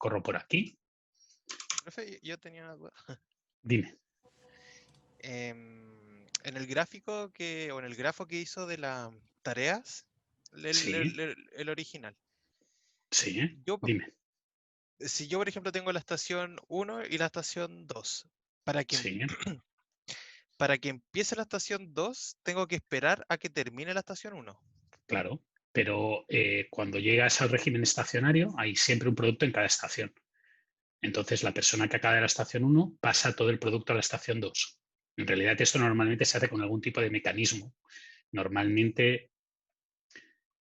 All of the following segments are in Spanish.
corro por aquí. Profe, yo tenía una duda. Dime. En el gráfico o en el grafo que hizo de las tareas, Sí, el original. sí, Yo, dime. si yo, por ejemplo, tengo la estación 1 y la estación 2, para que, Sí, para que empiece la estación 2, tengo que esperar a que termine la estación 1. claro. Pero cuando llegas al régimen estacionario, hay siempre un producto en cada estación. Entonces, la persona que acaba de la estación 1 pasa todo el producto a la estación 2. En realidad, esto normalmente se hace con algún tipo de mecanismo. Normalmente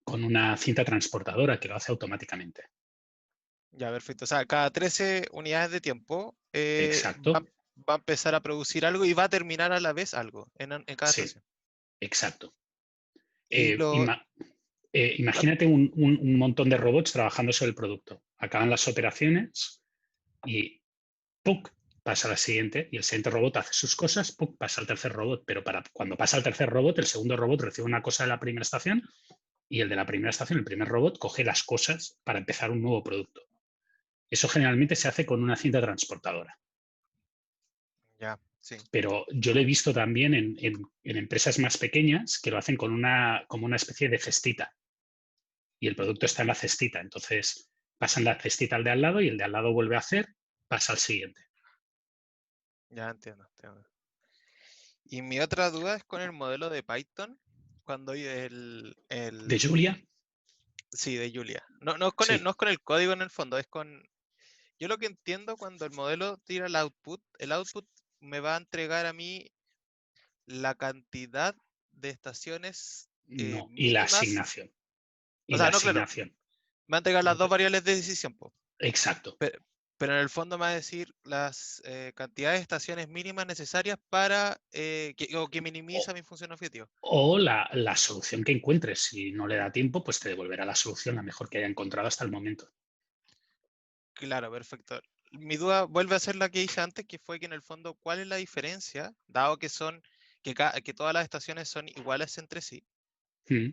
con una cinta transportadora que lo hace automáticamente. Ya, perfecto. O sea, cada 13 unidades de tiempo Exacto, va a empezar a producir algo y va a terminar a la vez algo en cada sí, estación. exacto. Y lo... Claro. Imagínate un montón de robots trabajando sobre el producto. Acaban las operaciones y ¡puc! Pasa a la siguiente y el siguiente robot hace sus cosas, ¡puc! Pasa al tercer robot. Pero cuando pasa al tercer robot, el segundo robot recibe una cosa de la primera estación y el de la primera estación, el primer robot, coge las cosas para empezar un nuevo producto. Eso generalmente se hace con una cinta transportadora. Ya, sí. Pero yo lo he visto también en empresas más pequeñas que lo hacen con como una especie de cestita y el producto está en la cestita. Entonces pasan la cestita al de al lado y el de al lado vuelve a hacer, pasa al siguiente. Ya entiendo. Y mi otra duda es con el modelo de Python, cuando ¿De Julia? sí, de Julia. No, no es con Sí. no es con el código en el fondo, es con... Yo lo que entiendo cuando el modelo tira el output me va a entregar a mí la cantidad de estaciones No. Y la mínimas. asignación. O Y la sea, no, claro, asignación. me va a entregar las dos variables de decisión, po. Exacto. Pero en el fondo me va a decir las cantidades de estaciones mínimas necesarias para que O, minimiza mi función objetivo. o la solución que encuentres. Si no le da tiempo, pues te devolverá la solución, la mejor que haya encontrado hasta el momento. Claro, perfecto. Mi duda vuelve a ser la que hice antes, que fue que en el fondo, ¿cuál es la diferencia, dado que que todas las estaciones son iguales entre sí? Mm.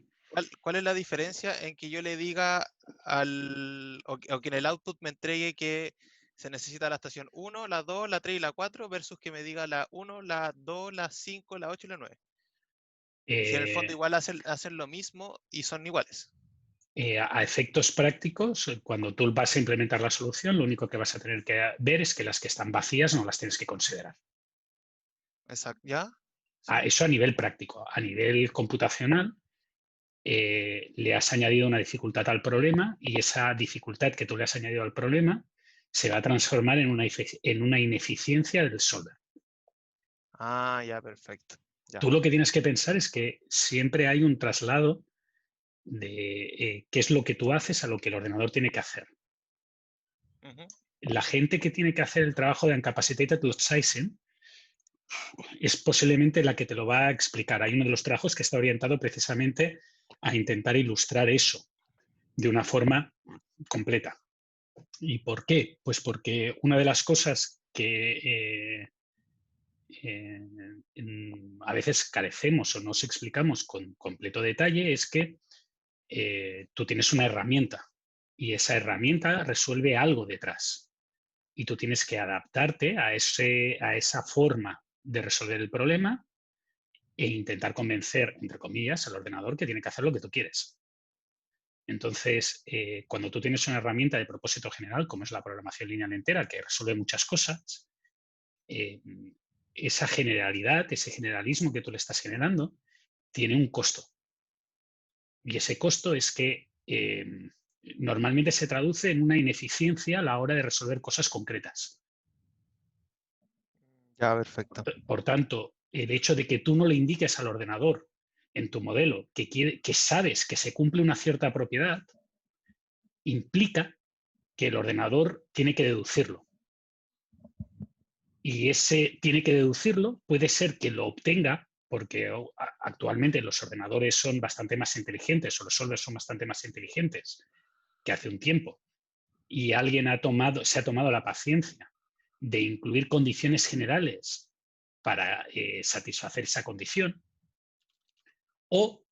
¿Cuál es la diferencia en que yo le diga o que en el output me entregue que se necesita la estación 1, la 2, la 3 y la 4 versus que me diga la 1, la 2, la 5, la 8 y la 9? Si en el fondo Eh, igual hacen lo mismo y son iguales. a efectos prácticos, cuando tú vas a implementar la solución, lo único que vas a tener que ver es que las que están vacías no las tienes que considerar. Exacto. ¿Ya? Sí. Eso a nivel práctico. A nivel computacional, le has añadido una dificultad al problema y esa dificultad que tú le has añadido al problema se va a transformar en una ineficiencia del solver. Ah, ya, perfecto. Ya. Tú lo que tienes que pensar es que siempre hay un traslado de qué es lo que tú haces a lo que el ordenador tiene que hacer. Ujú. La gente que tiene que hacer el trabajo de Incapacitated Sizing es posiblemente la que te lo va a explicar. Hay uno de los trabajos que está orientado precisamente a intentar ilustrar eso de una forma completa. ¿Y por qué? Pues porque una de las cosas que a veces carecemos o nos explicamos con completo detalle es que tú tienes una herramienta y esa herramienta resuelve algo detrás y tú tienes que adaptarte a esa forma de resolver el problema e intentar convencer, entre comillas, al ordenador que tiene que hacer lo que tú quieres. Entonces, cuando tú tienes una herramienta de propósito general, como es la programación lineal entera, que resuelve muchas cosas, eh, esa generalidad, ese generalismo que tú le estás generando, tiene un costo. Y ese costo es que normalmente se traduce en una ineficiencia a la hora de resolver cosas concretas. Ya, perfecto. Por tanto, el hecho de que tú no le indiques al ordenador en tu modelo que sabes que se cumple una cierta propiedad, implica que el ordenador tiene que deducirlo. Y ese tiene que deducirlo, puede ser que lo obtenga, porque actualmente los ordenadores son bastante más inteligentes o los solvers son bastante más inteligentes que hace un tiempo. Y alguien se ha tomado la paciencia de incluir condiciones generales para satisfacer esa condición, o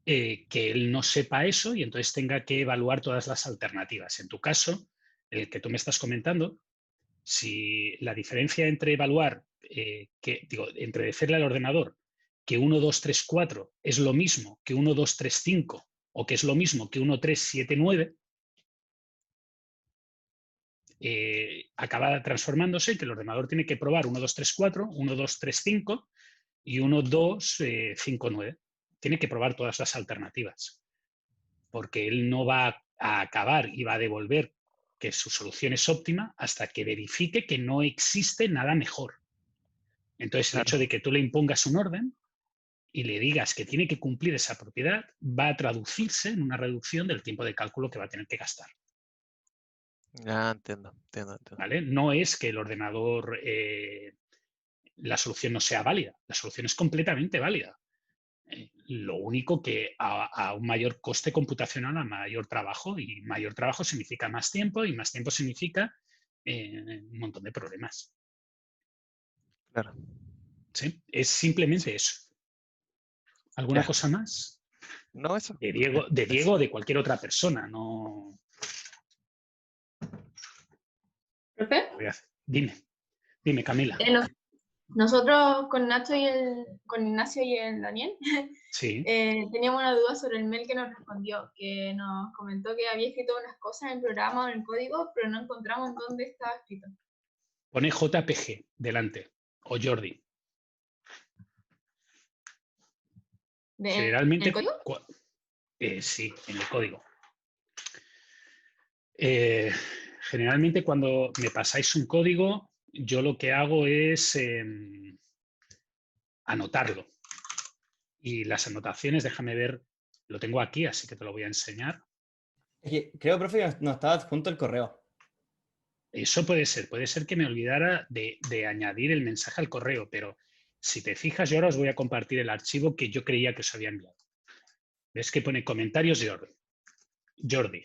que él no sepa eso y entonces tenga que evaluar todas las alternativas. En tu caso, el que tú me estás comentando, si la diferencia entre evaluar, entre decirle al ordenador que 1, 2, 3, 4 es lo mismo que 1, 2, 3, 5 o que es lo mismo que 1, 3, 7, 9, acaba transformándose en que el ordenador tiene que probar 1, 2, 3, 4, 1, 2, 3, 5 y 1, 2, 5, 9. Tiene que probar todas las alternativas, porque él no va a acabar y va a devolver que su solución es óptima hasta que verifique que no existe nada mejor. Entonces, el hecho de que tú le impongas un orden y le digas que tiene que cumplir esa propiedad va a traducirse en una reducción del tiempo de cálculo que va a tener que gastar. Ya, entiendo. ¿Vale? No es que el ordenador, la solución no sea válida, la solución es completamente válida. Lo único que a un mayor coste computacional, a mayor trabajo, y mayor trabajo significa más tiempo, y más tiempo significa un montón de problemas. Claro. ¿Sí? Es simplemente eso. ¿Alguna cosa más? No, eso. De Diego o de cualquier otra persona, no. ¿Profe? Dime, Camila. Nosotros con con Ignacio y el Daniel Sí. teníamos una duda sobre el mail que nos respondió, que nos comentó que había escrito unas cosas en el programa o en el código, pero no encontramos dónde estaba escrito. Pone JPG delante, o Jordi. Generalmente, ¿En el código? sí, en el código. Generalmente cuando me pasáis un código, yo lo que hago es anotarlo. Y las anotaciones, déjame ver, lo tengo aquí, así que te lo voy a enseñar. Creo, profe, que no estaba adjunto el correo. Eso puede ser que me olvidara de añadir el mensaje al correo, pero si te fijas, yo ahora os voy a compartir el archivo que yo creía que os había enviado. ¿Ves que pone comentarios de Jordi?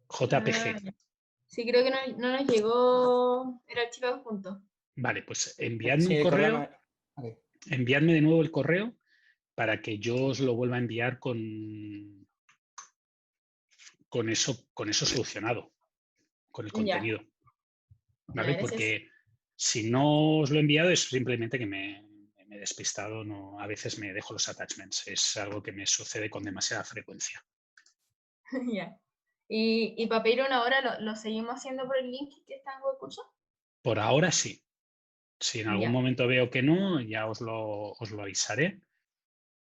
JPG. Sí, creo que no nos llegó el archivo adjunto. Vale, pues enviadme Sí, un el correo. no... Okay. Enviadme de nuevo el correo para que yo os lo vuelva a enviar con eso solucionado, con el contenido. ¿Vale? Porque si no os lo he enviado es simplemente que me he despistado, no, a veces me dejo los attachments. Es algo que me sucede con demasiada frecuencia. Ya. ¿Y para pedir una hora lo seguimos haciendo por el link que está en Google Curso? Por ahora sí. Si en algún momento veo que no, ya os lo avisaré.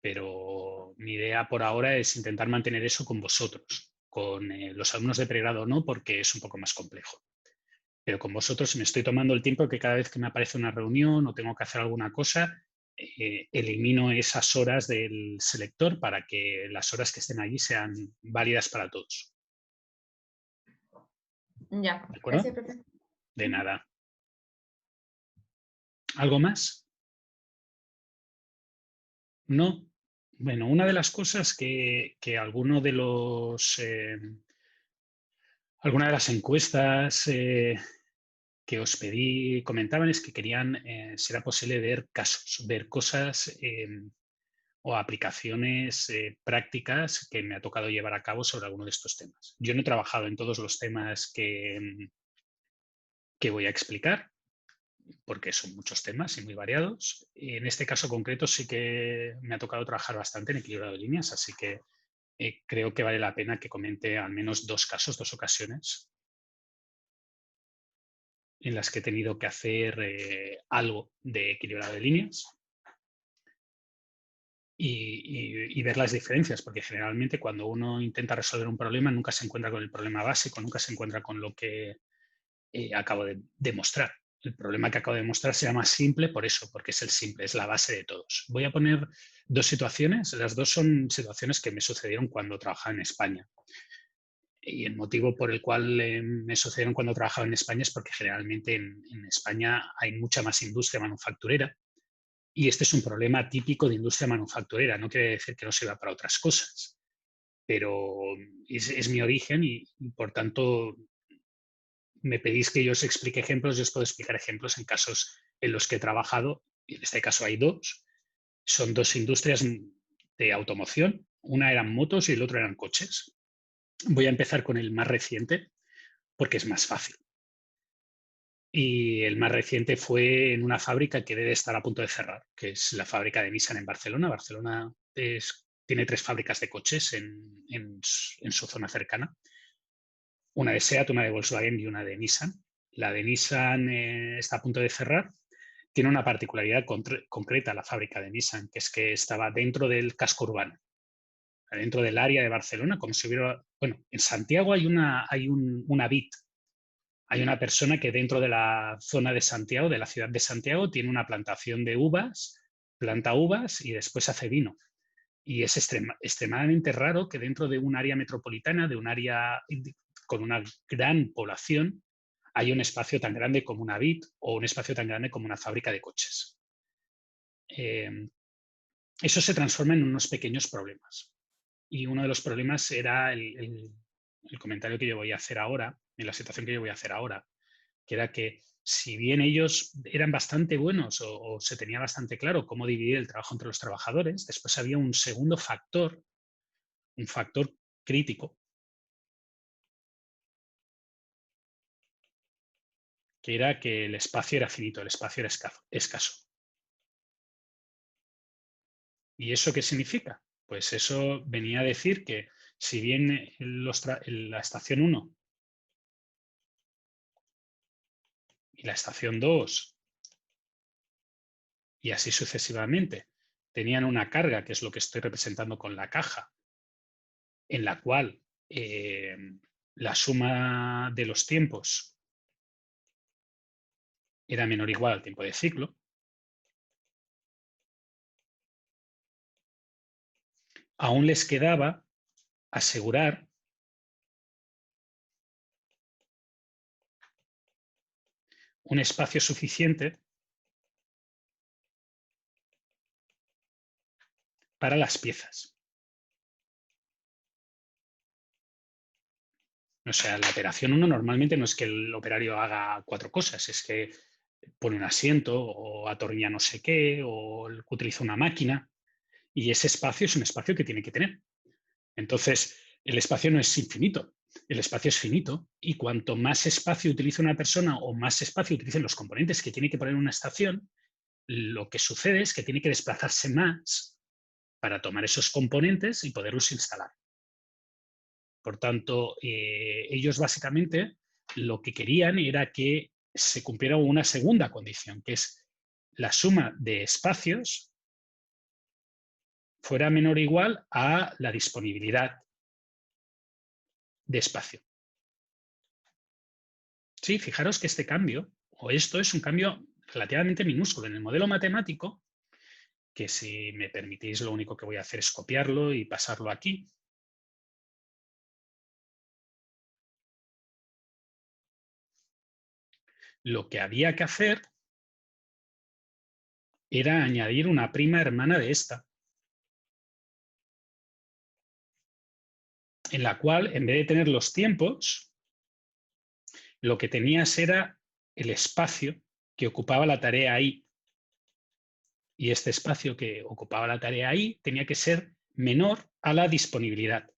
Pero mi idea por ahora es intentar mantener eso con vosotros. Con los alumnos de pregrado no, porque es un poco más complejo. Pero con vosotros me estoy tomando el tiempo que cada vez que me aparece una reunión o tengo que hacer alguna cosa, elimino esas horas del selector para que las horas que estén allí sean válidas para todos. Ya, ¿De acuerdo? gracias, profe. De nada. ¿Algo más? No. Bueno, una de las cosas que alguna de las encuestas que os pedí comentaban es que querían, si era posible, ver casos, ver cosas o aplicaciones prácticas que me ha tocado llevar a cabo sobre alguno de estos temas. Yo no he trabajado en todos los temas que voy a explicar, porque son muchos temas y muy variados. Y en este caso concreto sí que me ha tocado trabajar bastante en equilibrado de líneas, así que creo que vale la pena que comente al menos 2 casos, 2 ocasiones en las que he tenido que hacer algo de equilibrado de líneas y ver las diferencias, porque generalmente cuando uno intenta resolver un problema nunca se encuentra con el problema básico, nunca se encuentra con lo que acabo de demostrar. El problema que acabo de demostrar se llama simple por eso, porque es el simple, es la base de todos. Voy a poner 2 situaciones, las 2 son situaciones que me sucedieron cuando trabajaba en España. Y el motivo por el cual me sucedieron cuando trabajaba en España es porque generalmente en España hay mucha más industria manufacturera y este es un problema típico de industria manufacturera. No quiere decir que no sirva para otras cosas, pero es mi origen y por tanto me pedís que yo os explique ejemplos, yo os puedo explicar ejemplos en casos en los que he trabajado, y en este caso hay 2. Son 2 industrias de automoción, una eran motos y el otro eran coches. Voy a empezar con el más reciente porque es más fácil. Y el más reciente fue en una fábrica que debe estar a punto de cerrar, que es la fábrica de Nissan en Barcelona. Barcelona tiene 3 fábricas de coches en su zona cercana. Una de SEAT, una de Volkswagen y una de Nissan. La de Nissan está a punto de cerrar. Tiene una particularidad concreta la fábrica de Nissan, que es que estaba dentro del casco urbano, dentro del área de Barcelona, como si hubiera... Bueno, en Santiago hay una vid. Hay una persona que dentro de la zona de Santiago, de la ciudad de Santiago, tiene una plantación de uvas, planta uvas y después hace vino. Y es extremadamente raro que dentro de un área metropolitana, de un área con una gran población, haya un espacio tan grande como una vid o un espacio tan grande como una fábrica de coches. Eso se transforma en unos pequeños problemas. Y uno de los problemas era el comentario que yo voy a hacer ahora, en la situación que yo voy a hacer ahora, que era que si bien ellos eran bastante buenos o se tenía bastante claro cómo dividir el trabajo entre los trabajadores, después había un segundo factor, un factor crítico, que era que el espacio era finito, el espacio era escaso. ¿Y eso qué significa? Pues eso venía a decir que si bien la estación 1 y la estación 2 y así sucesivamente tenían una carga, que es lo que estoy representando con la caja, en la cual la suma de los tiempos era menor o igual al tiempo de ciclo, aún les quedaba asegurar un espacio suficiente para las piezas. O sea, la operación 1 normalmente no es que el operario haga 4 cosas, es que pone un asiento o atornilla no sé qué o utiliza una máquina y ese espacio es un espacio que tiene que tener. Entonces, el espacio no es infinito, el espacio es finito y cuanto más espacio utilice una persona o más espacio utilicen los componentes que tiene que poner en una estación, lo que sucede es que tiene que desplazarse más para tomar esos componentes y poderlos instalar. Por tanto, ellos básicamente lo que querían era que se cumpliera una segunda condición, que es la suma de espacios fuera menor o igual a la disponibilidad de espacio. Sí, fijaros que este cambio, o esto es un cambio relativamente minúsculo en el modelo matemático, que si me permitís lo único que voy a hacer es copiarlo y pasarlo aquí. Lo que había que hacer era añadir una prima hermana de esta, en la cual, en vez de tener los tiempos, lo que tenías era el espacio que ocupaba la tarea I. Y este espacio que ocupaba la tarea I tenía que ser menor a la disponibilidad.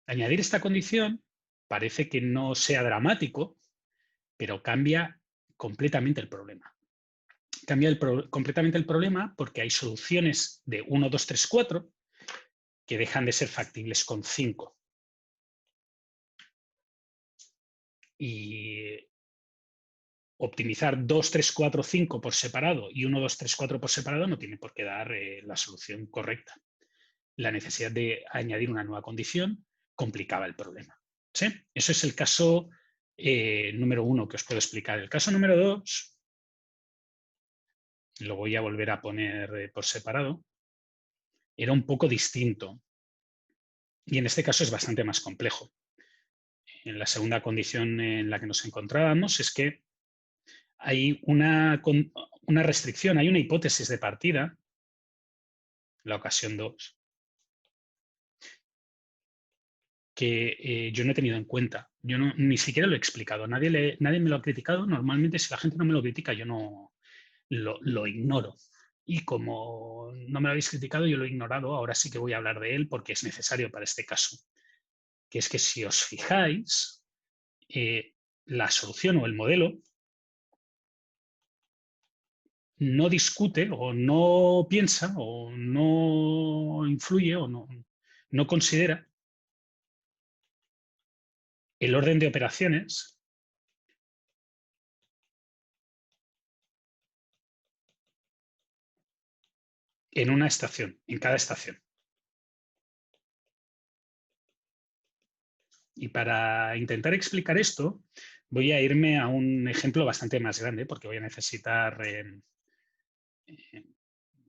Añadir esta condición parece que no sea dramático, pero cambia completamente el problema. Cambia completamente el problema porque hay soluciones de 1, 2, 3, 4 que dejan de ser factibles con 5. Y optimizar 2, 3, 4, 5 por separado y 1, 2, 3, 4 por separado no tiene por qué dar la solución correcta. La necesidad de añadir una nueva condición complicaba el problema. ¿Sí? Eso es el caso número 1 que os puedo explicar. El caso número 2, lo voy a volver a poner por separado, era un poco distinto. Y en este caso es bastante más complejo. En la segunda condición en la que nos encontrábamos es que hay una restricción, hay una hipótesis de partida, la ocasión 2, que yo no he tenido en cuenta. Yo ni siquiera lo he explicado. Nadie me lo ha criticado. Normalmente, si la gente no me lo critica, yo no lo ignoro. Y como no me lo habéis criticado, yo lo he ignorado, ahora sí que voy a hablar de él porque es necesario para este caso. Que es que si os fijáis, la solución o el modelo no discute o no piensa o no influye o no considera el orden de operaciones en una estación, en cada estación. Y para intentar explicar esto, voy a irme a un ejemplo bastante más grande porque voy a necesitar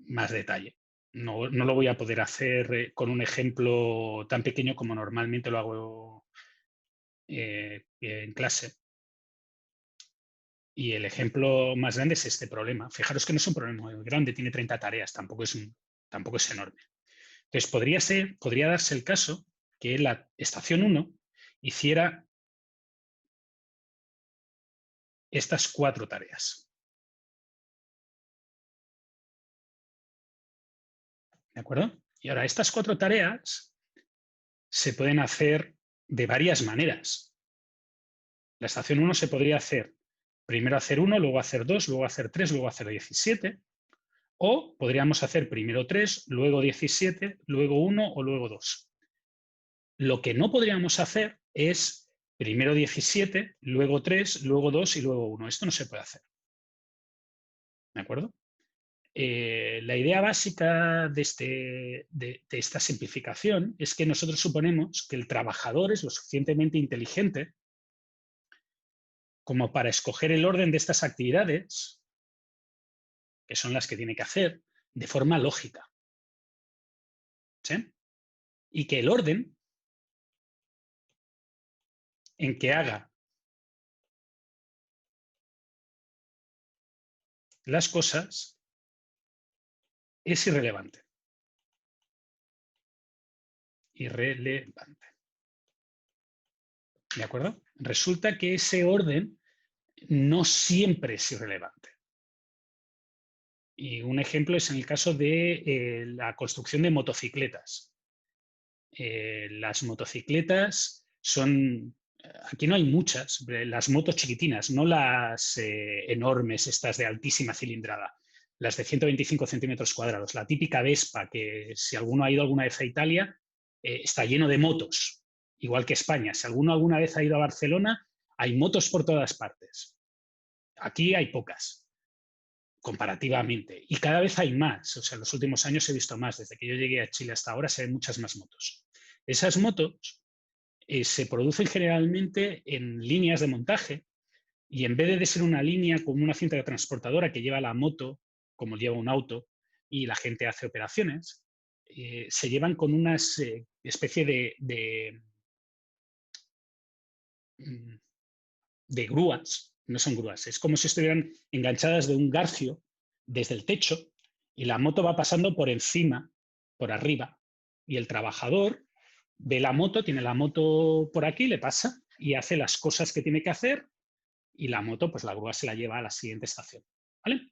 más detalle. No lo voy a poder hacer con un ejemplo tan pequeño como normalmente lo hago en clase. Y el ejemplo más grande es este problema. Fijaros que no es un problema muy grande, tiene 30 tareas, tampoco es enorme. Entonces, podría darse el caso que la estación 1 hiciera estas 4 tareas. ¿De acuerdo? Y ahora, estas 4 tareas se pueden hacer de varias maneras. La estación 1 se podría hacer, primero hacer 1, luego hacer 2, luego hacer 3, luego hacer 17. O podríamos hacer primero 3, luego 17, luego 1 o luego 2. Lo que no podríamos hacer es primero 17, luego 3, luego 2 y luego 1. Esto no se puede hacer. ¿De acuerdo? La idea básica de esta simplificación es que nosotros suponemos que el trabajador es lo suficientemente inteligente como para escoger el orden de estas actividades, que son las que tiene que hacer, de forma lógica. ¿Sí? Y que el orden en que haga las cosas es irrelevante. Irrelevante. ¿De acuerdo? Resulta que ese orden no siempre es irrelevante. Y un ejemplo es en el caso de la construcción de motocicletas. Las motocicletas son, aquí no hay muchas, las motos chiquitinas, no las enormes, estas de altísima cilindrada, las de 125 centímetros cuadrados. La típica Vespa, que si alguno ha ido alguna vez a Italia, está lleno de motos, igual que España. Si alguno alguna vez ha ido a Barcelona, hay motos por todas partes. Aquí hay pocas, comparativamente, y cada vez hay más. O sea, en los últimos años he visto más. Desde que yo llegué a Chile hasta ahora se ven muchas más motos. Esas motos se producen generalmente en líneas de montaje y en vez de ser una línea como una cinta transportadora que lleva la moto, como lleva un auto, y la gente hace operaciones, se llevan con una especie de grúas, no son grúas, es como si estuvieran enganchadas de un garfio desde el techo y la moto va pasando por encima, por arriba, y el trabajador ve la moto, tiene la moto por aquí, le pasa y hace las cosas que tiene que hacer y la moto, pues la grúa se la lleva a la siguiente estación. ¿Vale?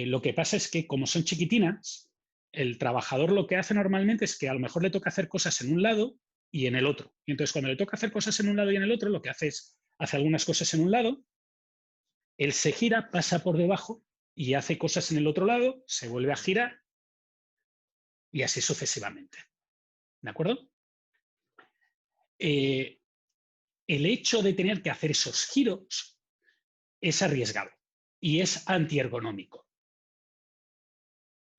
Lo que pasa es que como son chiquitinas, el trabajador lo que hace normalmente es que a lo mejor le toca hacer cosas en un lado y en el otro. Y entonces cuando le toca hacer cosas en un lado y en el otro, lo que hace es, hace algunas cosas en un lado, él se gira, pasa por debajo y hace cosas en el otro lado, se vuelve a girar y así sucesivamente. ¿De acuerdo? El hecho de tener que hacer esos giros es arriesgado y es antiergonómico.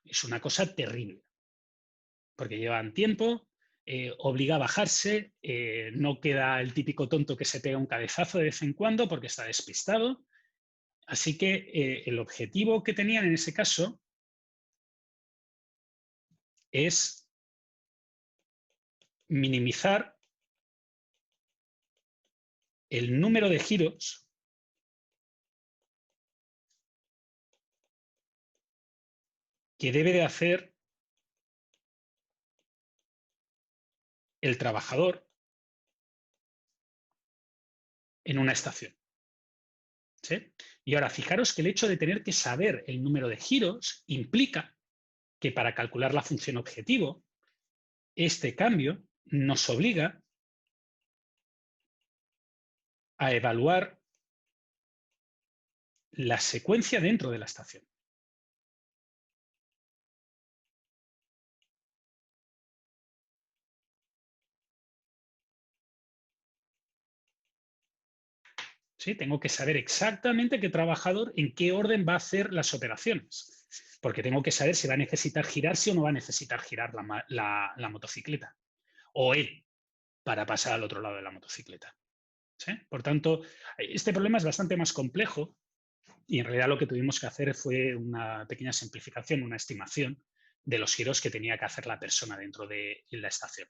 Es una cosa terrible, porque llevan tiempo, obliga a bajarse, no queda el típico tonto que se pega un cabezazo de vez en cuando porque está despistado. Así que el objetivo que tenían en ese caso es minimizar el número de giros que debe de hacer el trabajador en una estación. ¿Sí? Y ahora, fijaros que el hecho de tener que saber el número de giros implica que para calcular la función objetivo, este cambio nos obliga a evaluar la secuencia dentro de la estación. ¿Sí? Tengo que saber exactamente qué trabajador, en qué orden va a hacer las operaciones, porque tengo que saber si va a necesitar girarse o no va a necesitar girar la motocicleta, o él, para pasar al otro lado de la motocicleta. ¿Sí? Por tanto, este problema es bastante más complejo y en realidad lo que tuvimos que hacer fue una pequeña simplificación, una estimación de los giros que tenía que hacer la persona dentro de la estación.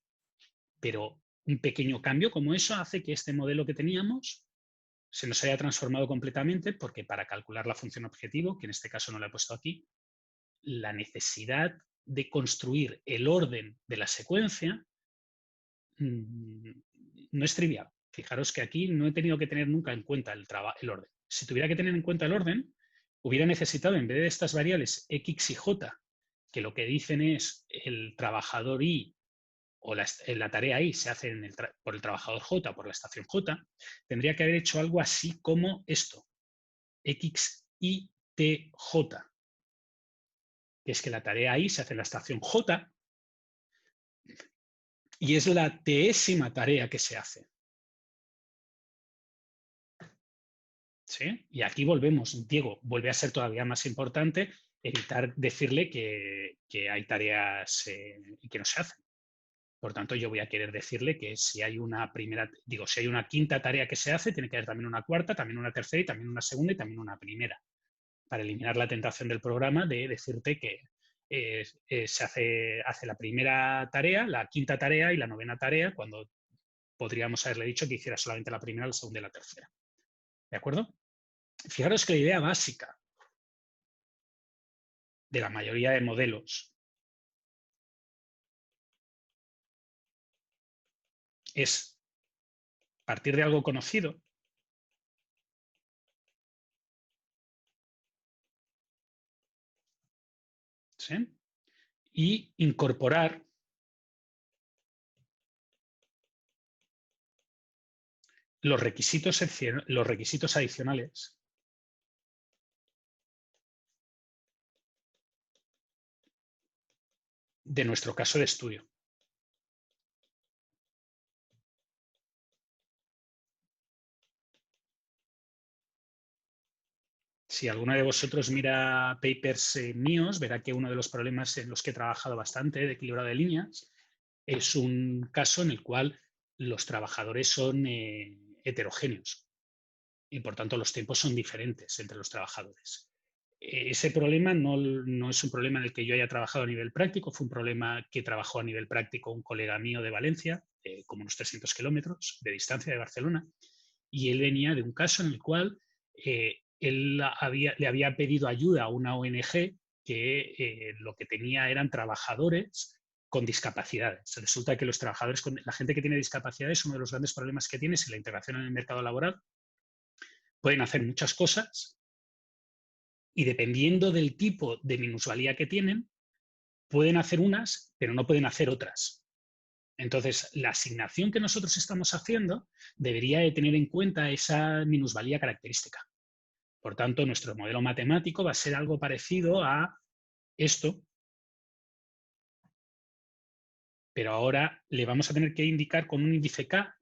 Pero un pequeño cambio como eso hace que este modelo que teníamos se nos haya transformado completamente, porque para calcular la función objetivo, que en este caso no la he puesto aquí, la necesidad de construir el orden de la secuencia no es trivial. Fijaros que aquí no he tenido que tener nunca en cuenta el orden. Si tuviera que tener en cuenta el orden, hubiera necesitado, en vez de estas variables x y j, que lo que dicen es el trabajador i o la tarea I se hace por el trabajador J, por la estación J, tendría que haber hecho algo así como esto, X, Y, T, J, que es que la tarea I se hace en la estación J y es la tésima tarea que se hace. ¿Sí? Y aquí volvemos, Diego, vuelve a ser todavía más importante evitar decirle que hay tareas que no se hacen. Por tanto, yo voy a querer decirle que si hay una si hay una quinta tarea que se hace, tiene que haber también una cuarta, también una tercera y también una segunda y también una primera. Para eliminar la tentación del programa de decirte que se hace la primera tarea, la quinta tarea y la novena tarea, cuando podríamos haberle dicho que hiciera solamente la primera, la segunda y la tercera. ¿De acuerdo? Fijaros que la idea básica de la mayoría de modelos es partir de algo conocido ¿sí? Y incorporar los requisitos adicionales de nuestro caso de estudio. Si alguno de vosotros mira papers míos, verá que uno de los problemas en los que he trabajado bastante de equilibrado de líneas es un caso en el cual los trabajadores son heterogéneos y por tanto los tiempos son diferentes entre los trabajadores. Ese problema no es un problema en el que yo haya trabajado a nivel práctico, fue un problema que trabajó a nivel práctico un colega mío de Valencia, como unos 300 kilómetros de distancia de Barcelona, y él venía de un caso en el cual él le había pedido ayuda a una ONG que lo que tenía eran trabajadores con discapacidades. Resulta que los trabajadores, la gente que tiene discapacidades, uno de los grandes problemas que tiene es la integración en el mercado laboral. Pueden hacer muchas cosas y dependiendo del tipo de minusvalía que tienen, pueden hacer unas, pero no pueden hacer otras. Entonces, la asignación que nosotros estamos haciendo debería de tener en cuenta esa minusvalía característica. Por tanto, nuestro modelo matemático va a ser algo parecido a esto, pero ahora le vamos a tener que indicar con un índice K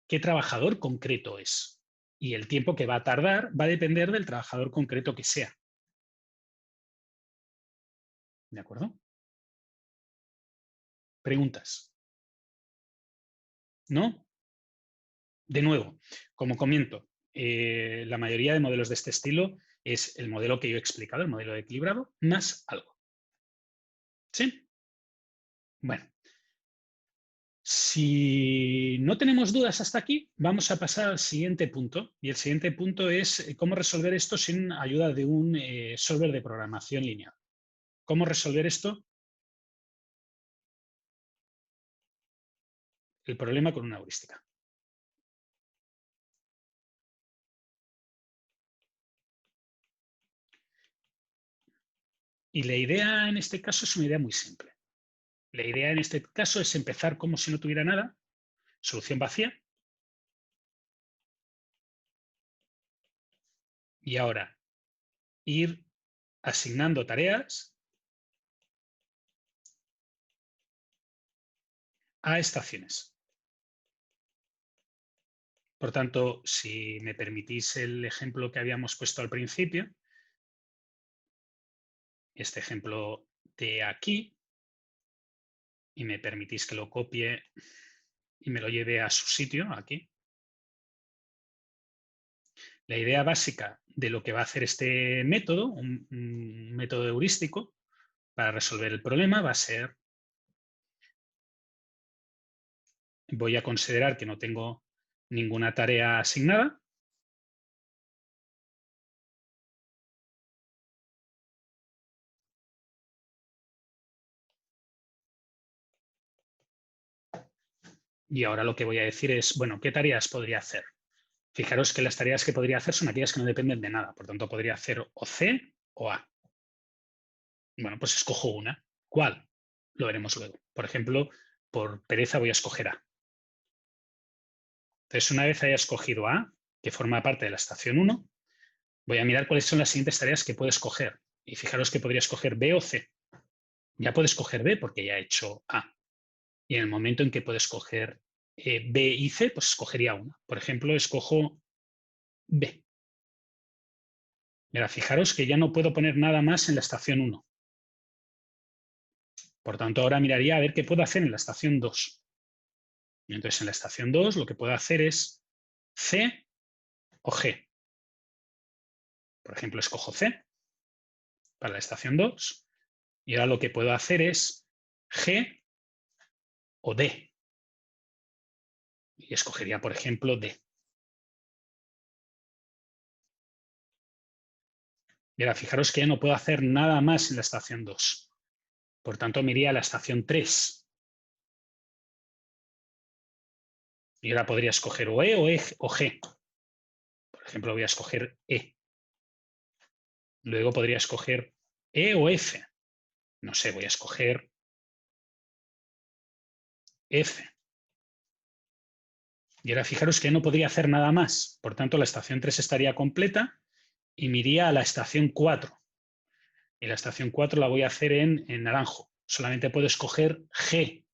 qué trabajador concreto es. Y el tiempo que va a tardar va a depender del trabajador concreto que sea. ¿De acuerdo? ¿Preguntas? ¿No? De nuevo, como comento, la mayoría de modelos de este estilo es el modelo que yo he explicado, el modelo de equilibrado, más algo. ¿Sí? Bueno. Si no tenemos dudas hasta aquí, vamos a pasar al siguiente punto. Y el siguiente punto es cómo resolver esto sin ayuda de un solver de programación lineal. ¿Cómo resolver esto? El problema con una heurística. Y la idea en este caso es una idea muy simple. La idea en este caso es empezar como si no tuviera nada, solución vacía. Y ahora ir asignando tareas a estaciones. Por tanto, si me permitís el ejemplo que habíamos puesto al principio, este ejemplo de aquí, y me permitís que lo copie y me lo lleve a su sitio, aquí. La idea básica de lo que va a hacer este método, un método heurístico, para resolver el problema va a ser, voy a considerar que no tengo ninguna tarea asignada. Y ahora lo que voy a decir es, bueno, ¿qué tareas podría hacer? Fijaros que las tareas que podría hacer son aquellas que no dependen de nada. Por tanto, podría hacer o C o A. Bueno, pues escojo una. ¿Cuál? Lo veremos luego. Por ejemplo, por pereza voy a escoger A. Entonces, una vez haya escogido A, que forma parte de la estación 1, voy a mirar cuáles son las siguientes tareas que puedo escoger. Y fijaros que podría escoger B o C. Ya puedo escoger B porque ya he hecho A. Y en el momento en que puedo escoger B y C, pues escogería una. Por ejemplo, escojo B. Mira, fijaros que ya no puedo poner nada más en la estación 1. Por tanto, ahora miraría a ver qué puedo hacer en la estación 2. Y entonces, en la estación 2 lo que puedo hacer es C o G. Por ejemplo, escojo C para la estación 2. Y ahora lo que puedo hacer es G o D. Y escogería, por ejemplo, D. Y ahora fijaros que ya no puedo hacer nada más en la estación 2. Por tanto, me iría a la estación 3. Y ahora podría escoger o E o G. Por ejemplo, voy a escoger E. Luego podría escoger E o F. No sé, voy a escoger F. Y ahora fijaros que no podría hacer nada más. Por tanto, la estación 3 estaría completa y me iría a la estación 4. Y la estación 4 la voy a hacer en naranjo. Solamente puedo escoger G.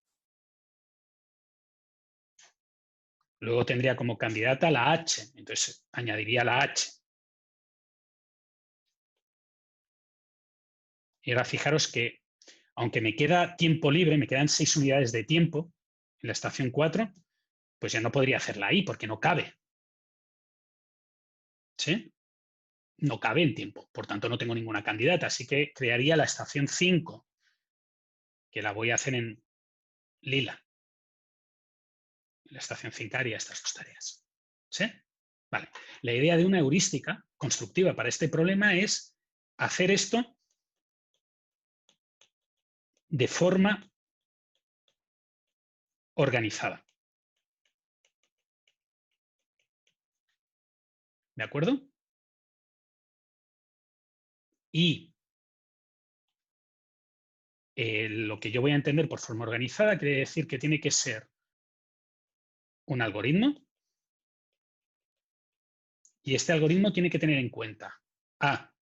Luego tendría como candidata la H. Entonces añadiría la H. Y ahora fijaros que, aunque me queda tiempo libre, me quedan 6 unidades de tiempo en la estación 4, pues ya no podría hacerla ahí porque no cabe. ¿Sí? No cabe el tiempo. Por tanto, no tengo ninguna candidata. Así que crearía la estación 5, que la voy a hacer en lila. La estación 5 haría estas dos tareas. ¿Sí? Vale. La idea de una heurística constructiva para este problema es hacer esto de forma organizada. ¿De acuerdo? Y lo que yo voy a entender por forma organizada quiere decir que tiene que ser un algoritmo y este algoritmo tiene que tener en cuenta A,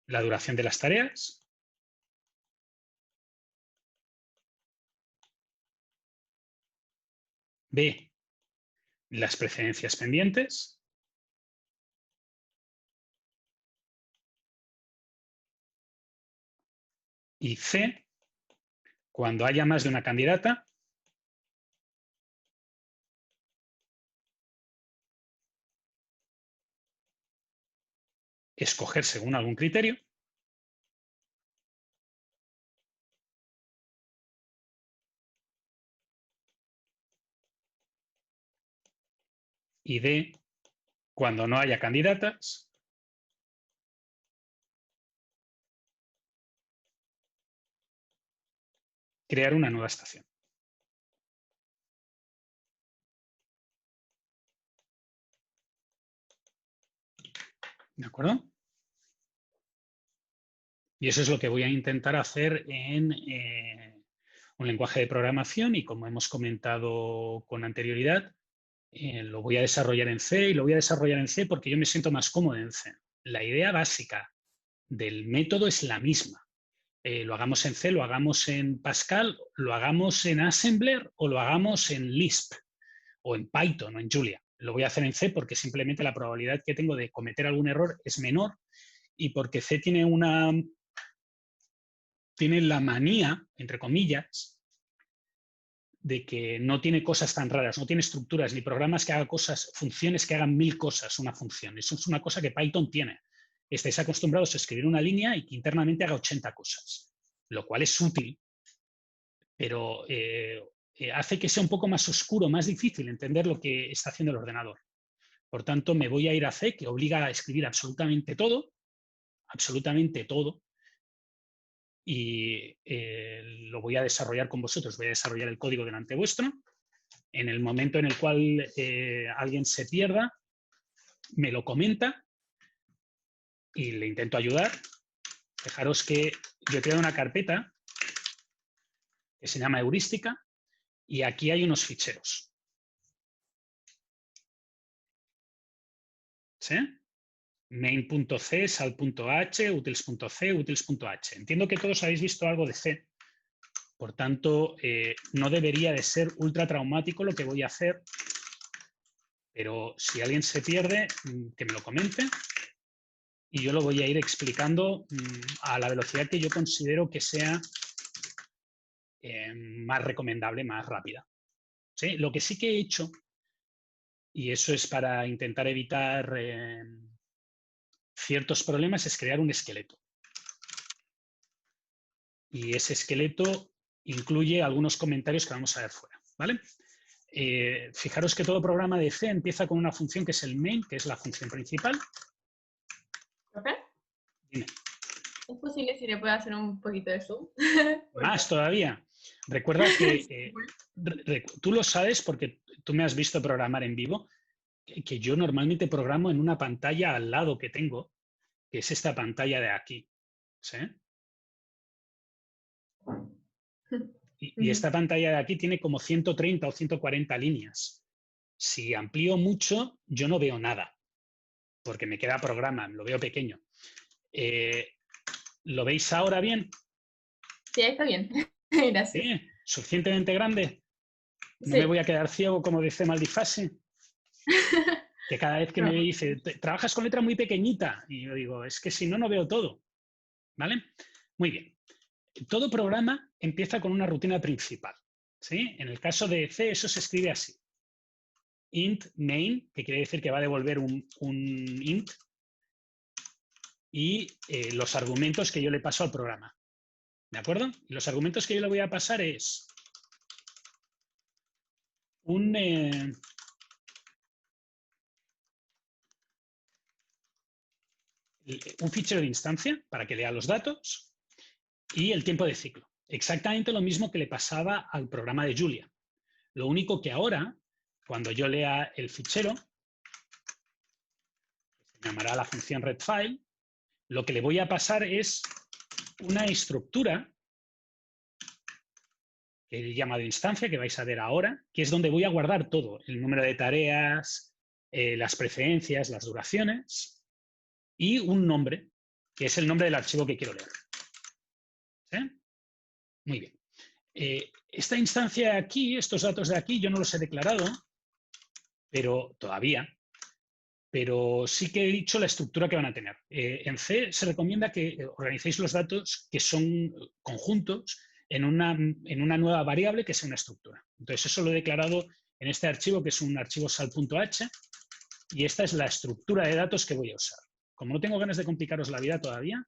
la duración de las tareas, B, las precedencias pendientes, y C, cuando haya más de una candidata, escoger según algún criterio y D, cuando no haya candidatas, crear una nueva estación. ¿De acuerdo? Y eso es lo que voy a intentar hacer en un lenguaje de programación y, como hemos comentado con anterioridad, lo voy a desarrollar en C y lo voy a desarrollar en C porque yo me siento más cómodo en C. La idea básica del método es la misma. Lo hagamos en C, lo hagamos en Pascal, lo hagamos en Assembler o lo hagamos en Lisp o en Python o en Julia. Lo voy a hacer en C porque simplemente la probabilidad que tengo de cometer algún error es menor y porque C tiene la manía, entre comillas, de que no tiene cosas tan raras, no tiene estructuras ni programas que hagan cosas, funciones que hagan 1000 cosas una función. Eso es una cosa que Python tiene. Estáis acostumbrados a escribir una línea y que internamente haga 80 cosas, lo cual es útil, pero hace que sea un poco más oscuro, más difícil entender lo que está haciendo el ordenador. Por tanto, me voy a ir a C, que obliga a escribir absolutamente todo, y lo voy a desarrollar con vosotros. Voy a desarrollar el código delante vuestro. En el momento en el cual alguien se pierda, me lo comenta y le intento ayudar. Fijaros que yo he creado una carpeta que se llama heurística y aquí hay unos ficheros. ¿Sí? Main.c, sal.h, utils.c, utils.h. Entiendo que todos habéis visto algo de C. Por tanto, no debería de ser ultra traumático lo que voy a hacer, pero si alguien se pierde, que me lo comente y yo lo voy a ir explicando a la velocidad que yo considero que sea más recomendable, más rápida. ¿Sí? Lo que sí que he hecho, y eso es para intentar evitar ciertos problemas, es crear un esqueleto. Y ese esqueleto incluye algunos comentarios que vamos a ver fuera, ¿vale? Fijaros que todo programa de C empieza con una función que es el main, que es la función principal. ¿Profe? Dime. ¿Es posible si le puedo hacer un poquito de zoom? Más todavía. Recuerda que tú lo sabes porque tú me has visto programar en vivo, que yo normalmente programo en una pantalla al lado que tengo, que es esta pantalla de aquí. ¿Sí? Y esta pantalla de aquí tiene como 130 o 140 líneas. Si amplío mucho, yo no veo nada, porque me queda programa, lo veo pequeño. ¿Lo veis ahora bien? Sí, está bien. Gracias. ¿Sí? ¿Suficientemente grande? ¿No Sí. me voy a quedar ciego como dice Maldifase? Que cada vez que me dice, trabajas con letra muy pequeñita. Y yo digo, es que si no, no veo todo. ¿Vale? Muy bien. Todo programa empieza con una rutina principal. ¿Sí? En el caso de C, eso se escribe así. Int main, que quiere decir que va a devolver un int, y los argumentos que yo le paso al programa. ¿De acuerdo? Y los argumentos que yo le voy a pasar es un fichero de instancia para que lea los datos y el tiempo de ciclo. Exactamente lo mismo que le pasaba al programa de Julia. Lo único que ahora, cuando yo lea el fichero, se llamará la función readFile, lo que le voy a pasar es una estructura que he llamado instancia, que vais a ver ahora, que es donde voy a guardar todo, el número de tareas, las preferencias, las duraciones, y un nombre, que es el nombre del archivo que quiero leer. ¿Sí? Muy bien. Esta instancia de aquí, estos datos de aquí, yo no los he declarado, pero todavía, pero sí que he dicho la estructura que van a tener. En C se recomienda que organicéis los datos que son conjuntos en una nueva variable que sea una estructura. Entonces, eso lo he declarado en este archivo, que es un archivo sal.h, y esta es la estructura de datos que voy a usar. Como no tengo ganas de complicaros la vida todavía,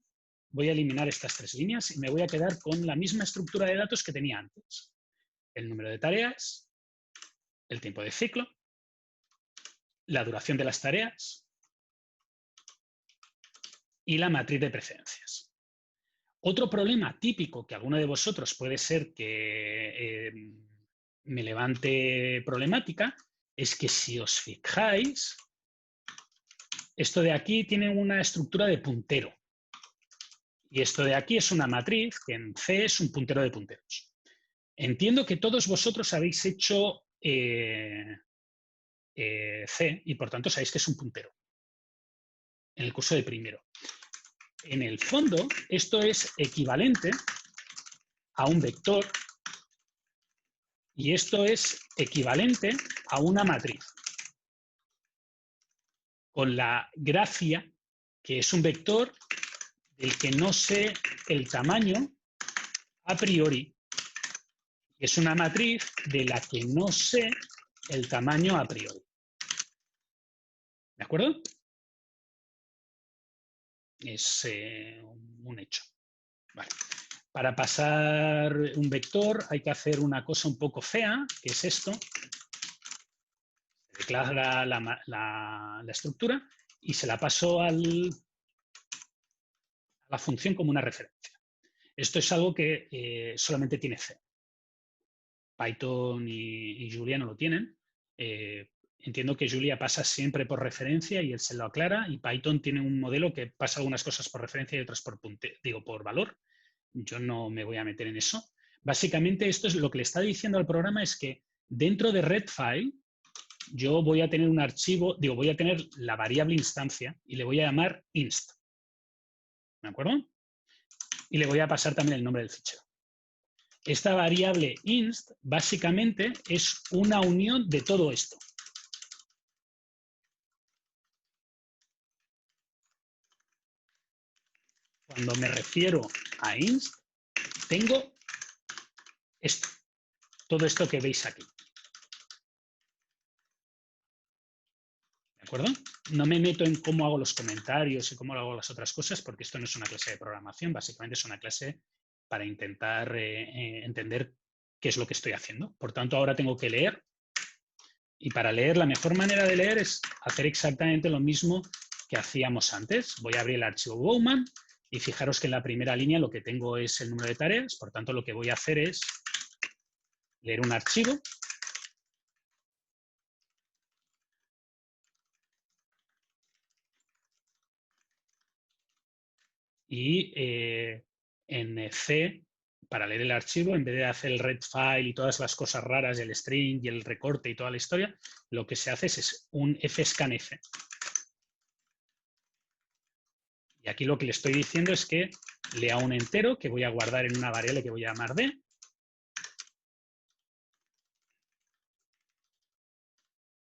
voy a eliminar estas 3 líneas y me voy a quedar con la misma estructura de datos que tenía antes. El número de tareas, el tiempo de ciclo, la duración de las tareas y la matriz de preferencias. Otro problema típico que alguno de vosotros puede ser que me levante problemática es que si os fijáis, esto de aquí tiene una estructura de puntero. Y esto de aquí es una matriz que en C es un puntero de punteros. Entiendo que todos vosotros habéis hecho C y por tanto sabéis que es un puntero en el curso de primero. En el fondo, esto es equivalente a un vector y esto es equivalente a una matriz. Con la gracia que es un vector del que no sé el tamaño a priori. Y es una matriz de la que no sé el tamaño a priori. ¿De acuerdo? Es un hecho. Vale. Para pasar un vector hay que hacer una cosa un poco fea, que es esto. Se declara la estructura y se la paso a la función como una referencia. Esto es algo que solamente tiene C. Python y Julia no lo tienen. Entiendo que Julia pasa siempre por referencia y él se lo aclara, y Python tiene un modelo que pasa algunas cosas por referencia y otras por valor. Yo no me voy a meter en eso. Básicamente esto es lo que le está diciendo al programa, es que dentro de readfile yo voy a tener un archivo, voy a tener la variable instancia y le voy a llamar inst. ¿De acuerdo? Y le voy a pasar también el nombre del fichero. Esta variable inst básicamente es una unión de todo esto. Cuando me refiero a inst, tengo esto, todo esto que veis aquí. ¿De acuerdo? No me meto en cómo hago los comentarios y cómo hago las otras cosas, porque esto no es una clase de programación, básicamente es una clase para intentar entender qué es lo que estoy haciendo. Por tanto, ahora tengo que leer, y para leer la mejor manera de leer es hacer exactamente lo mismo que hacíamos antes. Voy a abrir el archivo Bowman y fijaros que en la primera línea lo que tengo es el número de tareas, por tanto lo que voy a hacer es leer un archivo y en C, para leer el archivo, en vez de hacer el readfile y todas las cosas raras, el string y el recorte y toda la historia, lo que se hace es un fscanf. Y aquí lo que le estoy diciendo es que lea un entero que voy a guardar en una variable que voy a llamar d.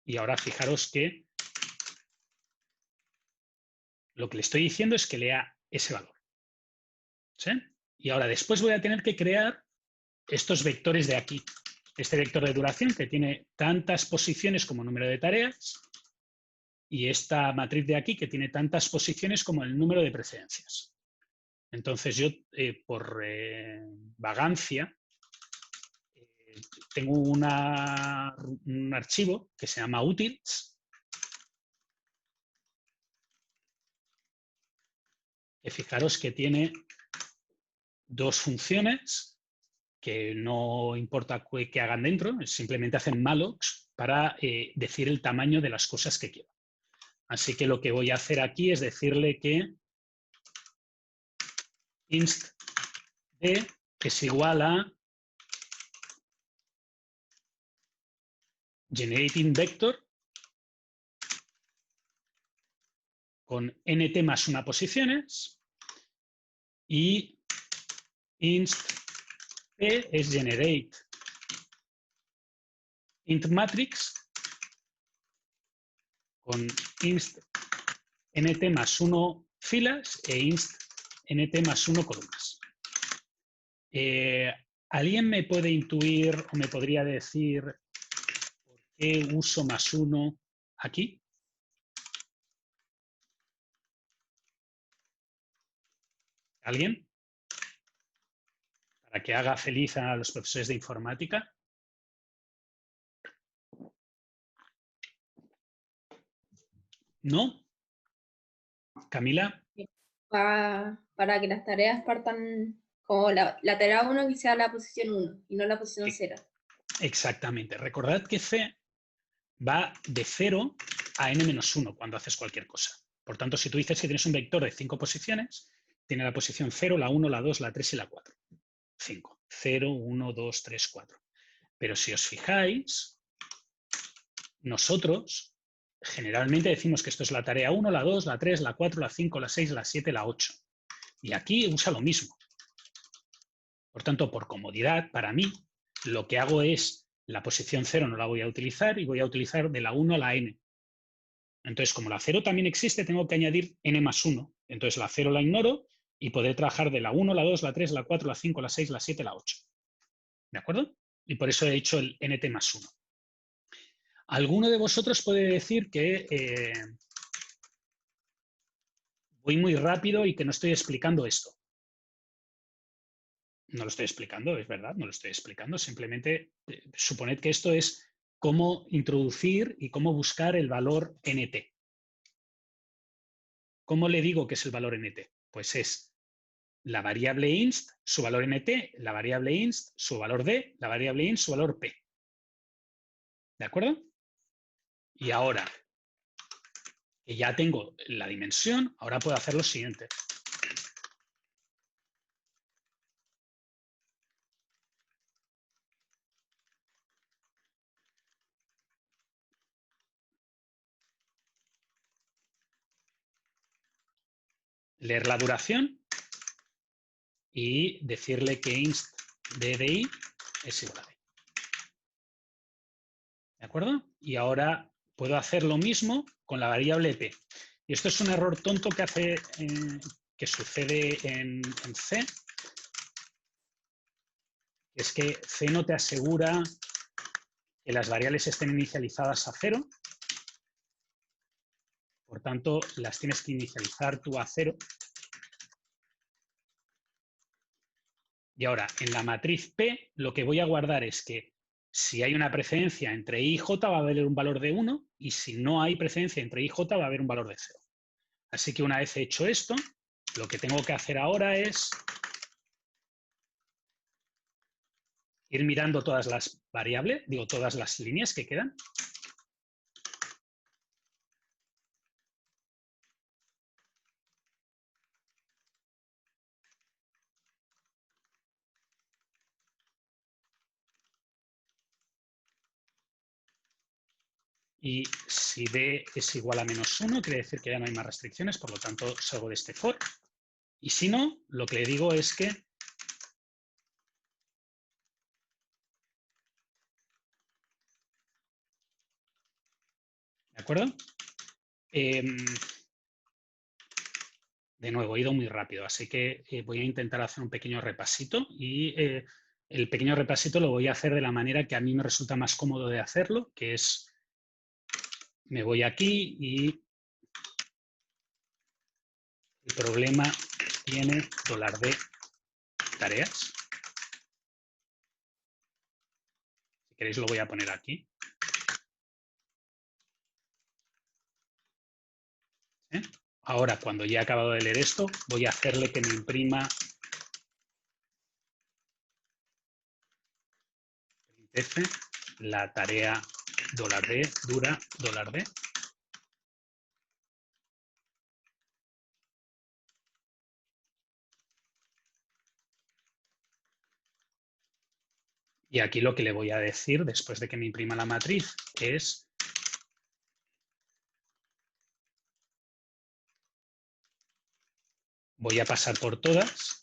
Y ahora fijaros que lo que le estoy diciendo es que lea ese valor. ¿Sí? Y ahora después voy a tener que crear estos vectores de aquí. Este vector de duración que tiene tantas posiciones como número de tareas y esta matriz de aquí que tiene tantas posiciones como el número de precedencias. Entonces yo, por vagancia, tengo un archivo que se llama utils, que fijaros que tiene dos funciones que no importa qué hagan dentro, simplemente hacen mallocs para decir el tamaño de las cosas que quiero. Así que lo que voy a hacer aquí es decirle que inst d es igual a generating vector con nt más una posiciones y inst p es generate int matrix con inst nt más 1 filas e inst nt más 1 columnas. ¿Alguien me puede intuir o me podría decir por qué uso más 1 aquí? ¿Alguien? Para que haga feliz a los profesores de informática. ¿No? ¿Camila? Para que las tareas partan como la tarea 1 que sea la posición 1 y no la posición 0. Exactamente. Recordad que C va de 0 a n-1 cuando haces cualquier cosa. Por tanto, si tú dices que tienes un vector de 5 posiciones, tiene la posición 0, la 1, la 2, la 3 y la 4. 5. 0, 1, 2, 3, 4. Pero si os fijáis, nosotros generalmente decimos que esto es la tarea 1, la 2, la 3, la 4, la 5, la 6, la 7, la 8. Y aquí usa lo mismo. Por tanto, por comodidad, para mí, lo que hago es la posición 0 no la voy a utilizar y voy a utilizar de la 1 a la n. Entonces, como la 0 también existe, tengo que añadir n más 1. Entonces, la 0 la ignoro y podré trabajar de la 1, la 2, la 3, la 4, la 5, la 6, la 7, la 8. ¿De acuerdo? Y por eso he hecho el nt más 1. Alguno de vosotros puede decir que voy muy rápido y que no estoy explicando esto. No lo estoy explicando, es verdad, no lo estoy explicando. Simplemente suponed que esto es cómo introducir y cómo buscar el valor nt. ¿Cómo le digo que es el valor nt? Pues es la variable inst, su valor nt, la variable inst, su valor d, la variable inst, su valor p. ¿De acuerdo? Y ahora que ya tengo la dimensión, ahora puedo hacer lo siguiente. Leer la duración y decirle que inst de i es igual a d. ¿De acuerdo? Y ahora puedo hacer lo mismo con la variable p. Y esto es un error tonto que sucede en C. Es que C no te asegura que las variables estén inicializadas a 0. Por tanto, las tienes que inicializar tú a 0. Y ahora, en la matriz P, lo que voy a guardar es que si hay una precedencia entre I y J va a haber un valor de 1 y si no hay precedencia entre I y J va a haber un valor de 0. Así que una vez hecho esto, lo que tengo que hacer ahora es ir mirando todas las variables, todas las líneas que quedan. Y si d es igual a menos 1, quiere decir que ya no hay más restricciones, por lo tanto salgo de este for. Y si no, lo que le digo es que ¿de acuerdo? De nuevo, he ido muy rápido, así que voy a intentar hacer un pequeño repasito y el pequeño repasito lo voy a hacer de la manera que a mí me resulta más cómodo de hacerlo, que es me voy aquí y el problema tiene $d tareas. Si queréis lo voy a poner aquí. ¿Sí? Ahora, cuando ya he acabado de leer esto, voy a hacerle que me imprima la tarea $d dura $d. Y aquí lo que le voy a decir después de que me imprima la matriz es voy a pasar por todas.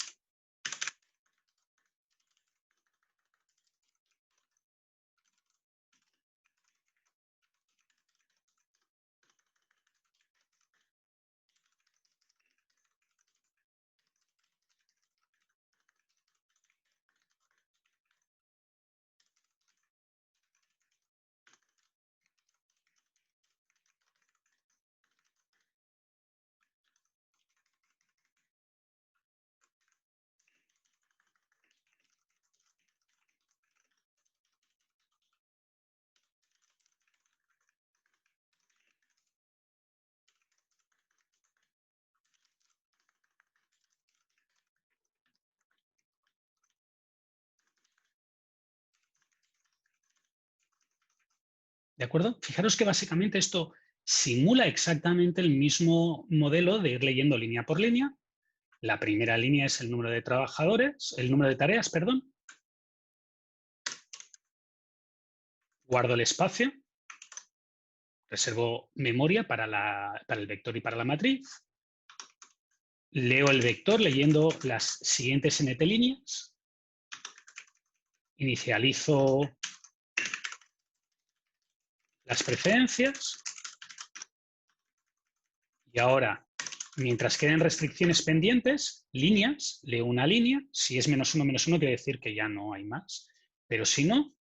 ¿De acuerdo? Fijaros que básicamente esto simula exactamente el mismo modelo de ir leyendo línea por línea, La primera línea es el número de trabajadores, el número de tareas, perdón. Guardo el espacio. Reservo memoria para el vector y para la matriz. Leo el vector leyendo las siguientes nt líneas. Inicializo las precedencias. Y ahora, mientras queden restricciones pendientes, líneas, leo una línea. Si es -1, -1, quiere decir que ya no hay más. Pero si no,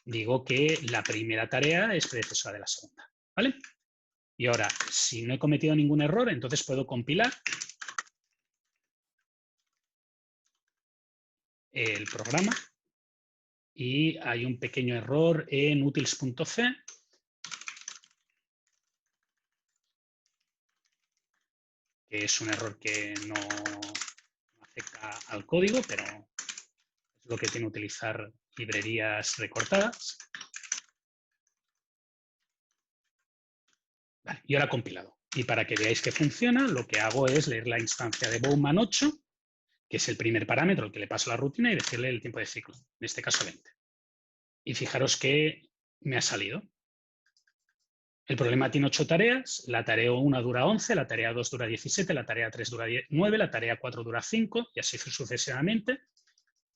digo que la primera tarea es predecesora de la segunda. ¿Vale? Y ahora, si no he cometido ningún error, entonces puedo compilar el programa. Y hay un pequeño error en utils.c. Que es un error que no afecta al código, pero es lo que tiene utilizar librerías recortadas. Vale, y ahora compilado. Y para que veáis que funciona, lo que hago es leer la instancia de Bowman 8, que es el primer parámetro al que le paso la rutina, y decirle el tiempo de ciclo, en este caso 20. Y fijaros que me ha salido. El problema tiene 8 tareas, la tarea 1 dura 11, la tarea 2 dura 17, la tarea 3 dura 9, la tarea 4 dura 5, y así sucesivamente.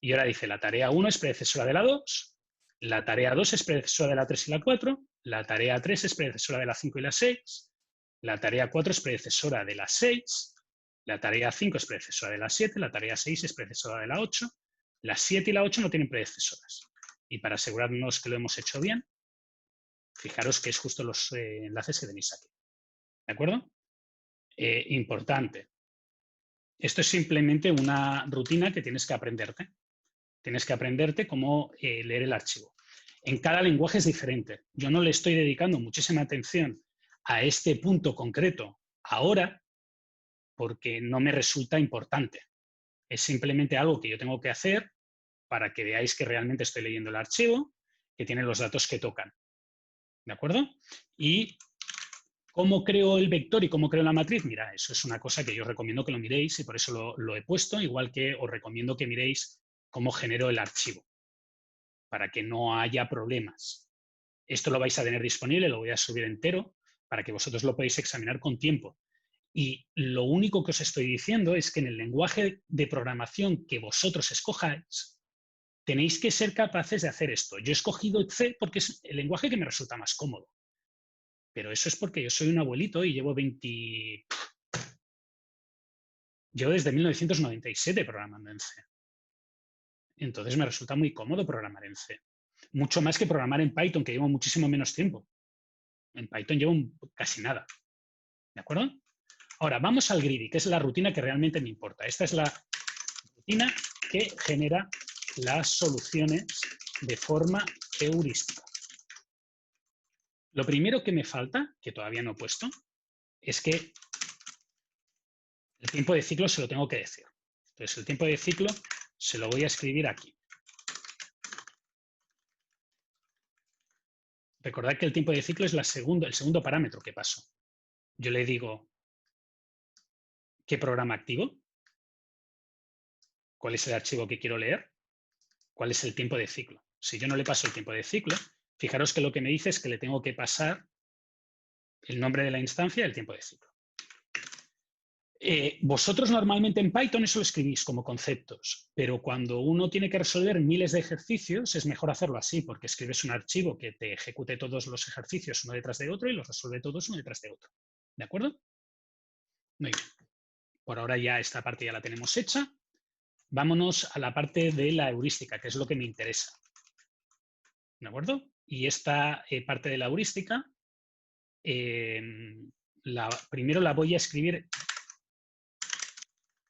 Y ahora dice, la tarea 1 es predecesora de la 2, la tarea 2 es predecesora de la 3 y la 4, la tarea 3 es predecesora de la 5 y la 6, la tarea 4 es predecesora de la 6, la tarea 5 es predecesora de la 7, la tarea 6 es predecesora de la 8, la 7 y la 8 no tienen predecesoras. Y para asegurarnos que lo hemos hecho bien, fijaros que es justo los enlaces que tenéis aquí. ¿De acuerdo? Importante. Esto es simplemente una rutina que tienes que aprenderte. Tienes que aprenderte cómo leer el archivo. En cada lenguaje es diferente. Yo no le estoy dedicando muchísima atención a este punto concreto ahora porque no me resulta importante. Es simplemente algo que yo tengo que hacer para que veáis que realmente estoy leyendo el archivo, que tiene los datos que tocan. ¿De acuerdo? Y cómo creo el vector y cómo creo la matriz, mira, eso es una cosa que yo os recomiendo que lo miréis y por eso lo he puesto, igual que os recomiendo que miréis cómo genero el archivo, para que no haya problemas. Esto lo vais a tener disponible, lo voy a subir entero, para que vosotros lo podáis examinar con tiempo. Y lo único que os estoy diciendo es que en el lenguaje de programación que vosotros escojáis, tenéis que ser capaces de hacer esto. Yo he escogido C porque es el lenguaje que me resulta más cómodo. Pero eso es porque yo soy un abuelito y llevo Llevo desde 1997 programando en C. Entonces me resulta muy cómodo programar en C. Mucho más que programar en Python, que llevo muchísimo menos tiempo. En Python llevo casi nada. ¿De acuerdo? Ahora, vamos al greedy, que es la rutina que realmente me importa. Esta es la rutina que genera las soluciones de forma heurística. Lo primero que me falta, que todavía no he puesto, es que el tiempo de ciclo se lo tengo que decir. Entonces, el tiempo de ciclo se lo voy a escribir aquí. Recordad que el tiempo de ciclo es el segundo parámetro que paso. Yo le digo qué programa activo, cuál es el archivo que quiero leer, cuál es el tiempo de ciclo. Si yo no le paso el tiempo de ciclo, fijaros que lo que me dice es que le tengo que pasar el nombre de la instancia y el tiempo de ciclo. Vosotros normalmente en Python eso lo escribís como conceptos, pero cuando uno tiene que resolver miles de ejercicios es mejor hacerlo así, porque escribes un archivo que te ejecute todos los ejercicios uno detrás de otro y los resuelve todos uno detrás de otro. ¿De acuerdo? Muy bien. Por ahora ya esta parte ya la tenemos hecha. Vámonos a la parte de la heurística, que es lo que me interesa. ¿De acuerdo? Y esta parte de la heurística, primero la voy a escribir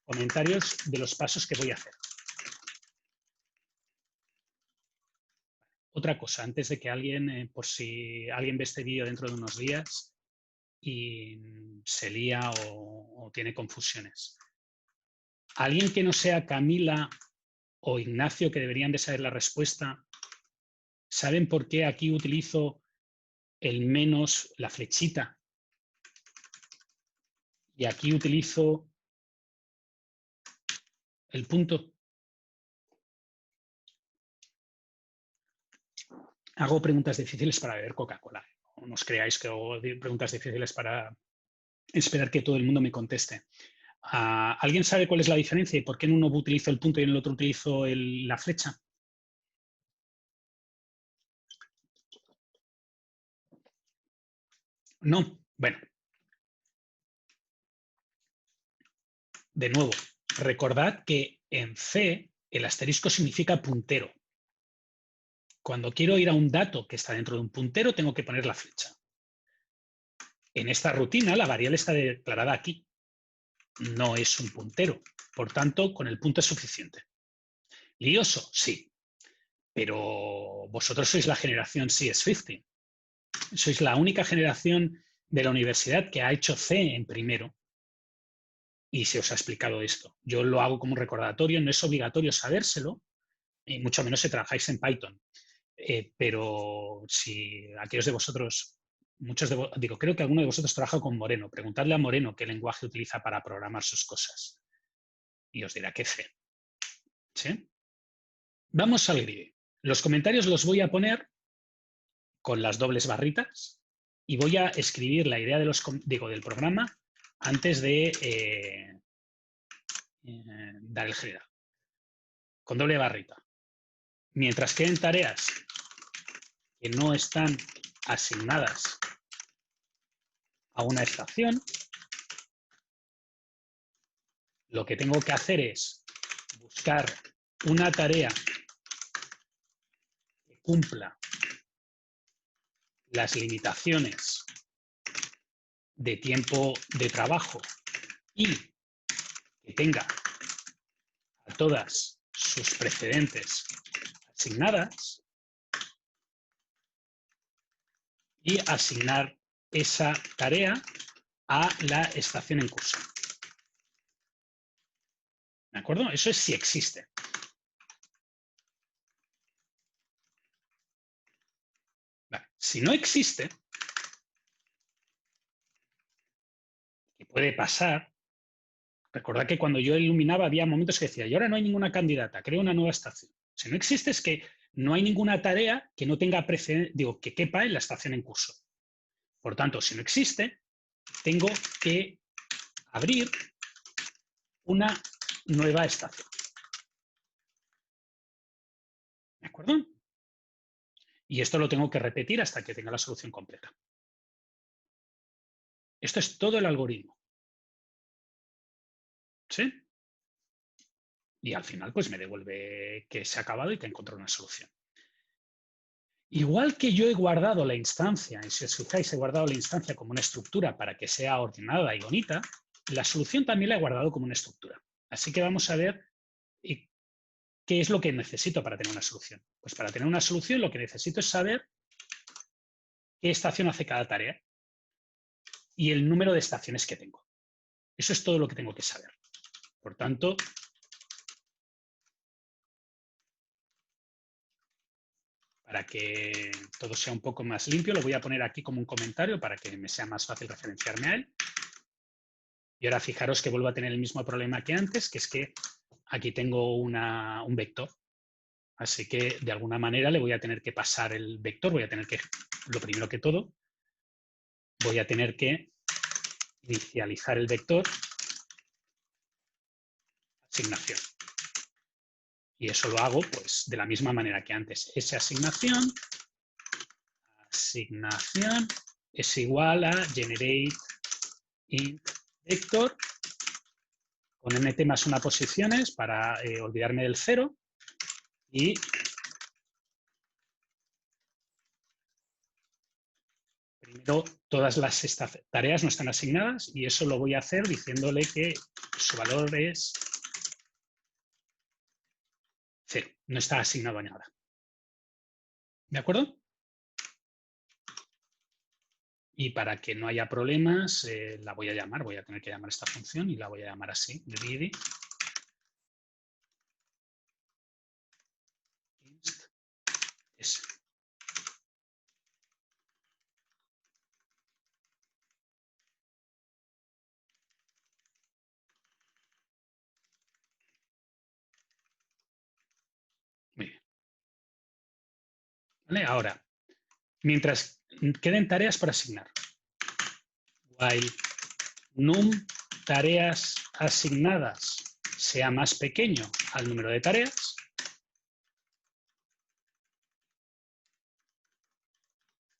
comentarios de los pasos que voy a hacer. Otra cosa, antes de que alguien, por si alguien ve este vídeo dentro de unos días y se lía o tiene confusiones. ¿Alguien que no sea Camila o Ignacio, que deberían de saber la respuesta, saben por qué aquí utilizo el menos, la flechita? Y aquí utilizo el punto. Hago preguntas difíciles para beber Coca-Cola. No os creáis que hago preguntas difíciles para esperar que todo el mundo me conteste. ¿Alguien sabe cuál es la diferencia y por qué en uno utilizo el punto y en el otro utilizo la flecha? No. Bueno. De nuevo, recordad que en C el asterisco significa puntero. Cuando quiero ir a un dato que está dentro de un puntero, tengo que poner la flecha. En esta rutina, la variable está declarada aquí. No es un puntero. Por tanto, con el punto es suficiente. ¿Lioso? Sí. Pero vosotros sois la generación CS50. Sois la única generación de la universidad que ha hecho C en primero y se os ha explicado esto. Yo lo hago como un recordatorio, no es obligatorio sabérselo, y mucho menos si trabajáis en Python. Pero si aquellos de vosotros, creo que alguno de vosotros trabaja con Moreno, preguntadle a Moreno qué lenguaje utiliza para programar sus cosas y os dirá que C. ¿Sí? Vamos al grid. Los comentarios los voy a poner con las dobles barritas y voy a escribir la idea del programa antes de dar el general. Con doble barrita. Mientras queden tareas que no están asignadas a una estación, lo que tengo que hacer es buscar una tarea que cumpla las limitaciones de tiempo de trabajo y que tenga a todas sus precedentes asignadas y asignar esa tarea a la estación en curso. ¿De acuerdo? Eso es si existe. Vale. Si no existe, que puede pasar, recordad que cuando yo iluminaba había momentos que decía, y ahora no hay ninguna candidata, creo una nueva estación. Si no existe es que no hay ninguna tarea que no tenga que quepa en la estación en curso. Por tanto, si no existe, tengo que abrir una nueva estación. ¿De acuerdo? Y esto lo tengo que repetir hasta que tenga la solución completa. Esto es todo el algoritmo. ¿Sí? Y al final, pues me devuelve que se ha acabado y que he encontrado una solución. Igual que yo he guardado la instancia, y si os fijáis, he guardado la instancia como una estructura para que sea ordenada y bonita, la solución también la he guardado como una estructura. Así que vamos a ver qué es lo que necesito para tener una solución. Pues para tener una solución lo que necesito es saber qué estación hace cada tarea y el número de estaciones que tengo. Eso es todo lo que tengo que saber. Por tanto, para que todo sea un poco más limpio, lo voy a poner aquí como un comentario para que me sea más fácil referenciarme a él. Y ahora fijaros que vuelvo a tener el mismo problema que antes, que es que aquí tengo un vector. Así que de alguna manera le voy a tener que pasar el vector, voy a tener que, lo primero que todo, voy a tener que inicializar el vector asignación. Y eso lo hago pues de la misma manera que antes. Asignación es igual a generate int vector con mt más una posiciones para olvidarme del 0 y primero todas las tareas no están asignadas y eso lo voy a hacer diciéndole que su valor es 0, no está asignado a nada. ¿De acuerdo? Y para que no haya problemas, la voy a llamar, voy a tener que llamar esta función y la voy a llamar así, greedy inst s. ¿Vale? Ahora, mientras queden tareas por asignar. While num tareas asignadas sea más pequeño al número de tareas,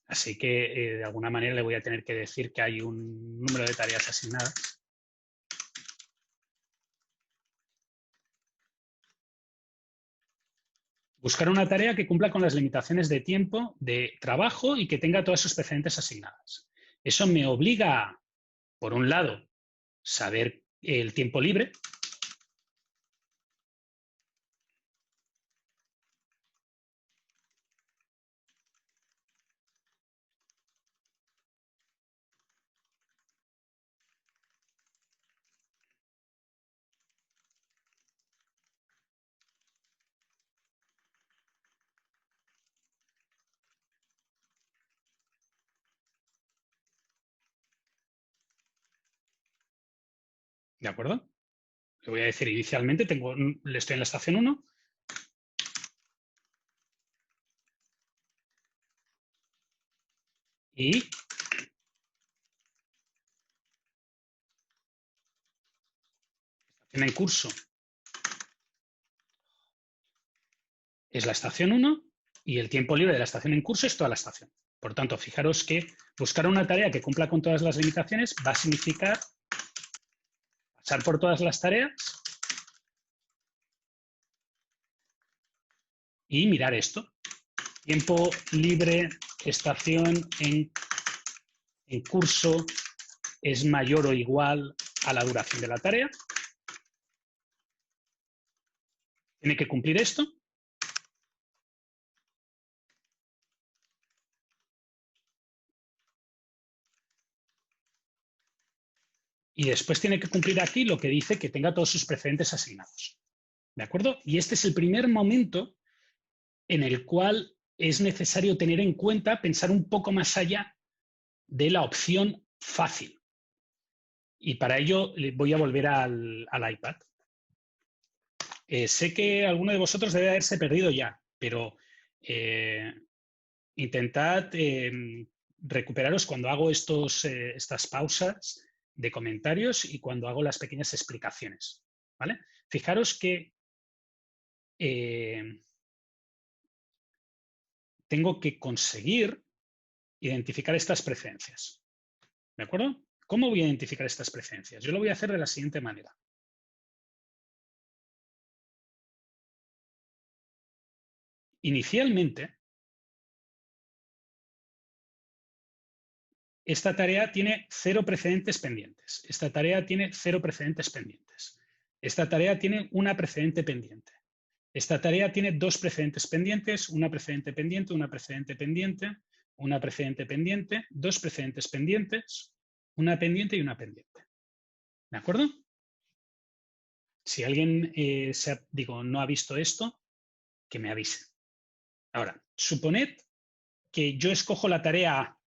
así que de alguna manera le voy a tener que decir que hay un número de tareas asignadas. Buscar una tarea que cumpla con las limitaciones de tiempo de trabajo y que tenga todas sus precedentes asignadas. Eso me obliga a, por un lado, saber el tiempo libre. ¿De acuerdo? Le voy a decir inicialmente, estoy en la estación 1. Y en curso es la estación 1 y el tiempo libre de la estación en curso es toda la estación. Por tanto, fijaros que buscar una tarea que cumpla con todas las limitaciones va a significar pasar por todas las tareas y mirar esto. Tiempo libre, estación en curso es mayor o igual a la duración de la tarea. Tiene que cumplir esto. Y después tiene que cumplir aquí lo que dice que tenga todos sus precedentes asignados. ¿De acuerdo? Y este es el primer momento en el cual es necesario tener en cuenta, pensar un poco más allá de la opción fácil. Y para ello voy a volver al iPad. Sé que alguno de vosotros debe haberse perdido ya, pero intentad recuperaros cuando hago estas pausas de comentarios y cuando hago las pequeñas explicaciones. ¿Vale? Fijaros que tengo que conseguir identificar estas preferencias. ¿De acuerdo? ¿Cómo voy a identificar estas preferencias? Yo lo voy a hacer de la siguiente manera. Inicialmente, esta tarea tiene 0 precedentes pendientes. Esta tarea tiene 0 precedentes pendientes. Esta tarea tiene una precedente pendiente. Esta tarea tiene 2 precedentes pendientes, una precedente pendiente, una precedente pendiente, una precedente pendiente, 2 precedentes pendientes, una pendiente y una pendiente. ¿De acuerdo? Si alguien no ha visto esto, que me avise. Ahora, suponed que yo escojo la tarea A.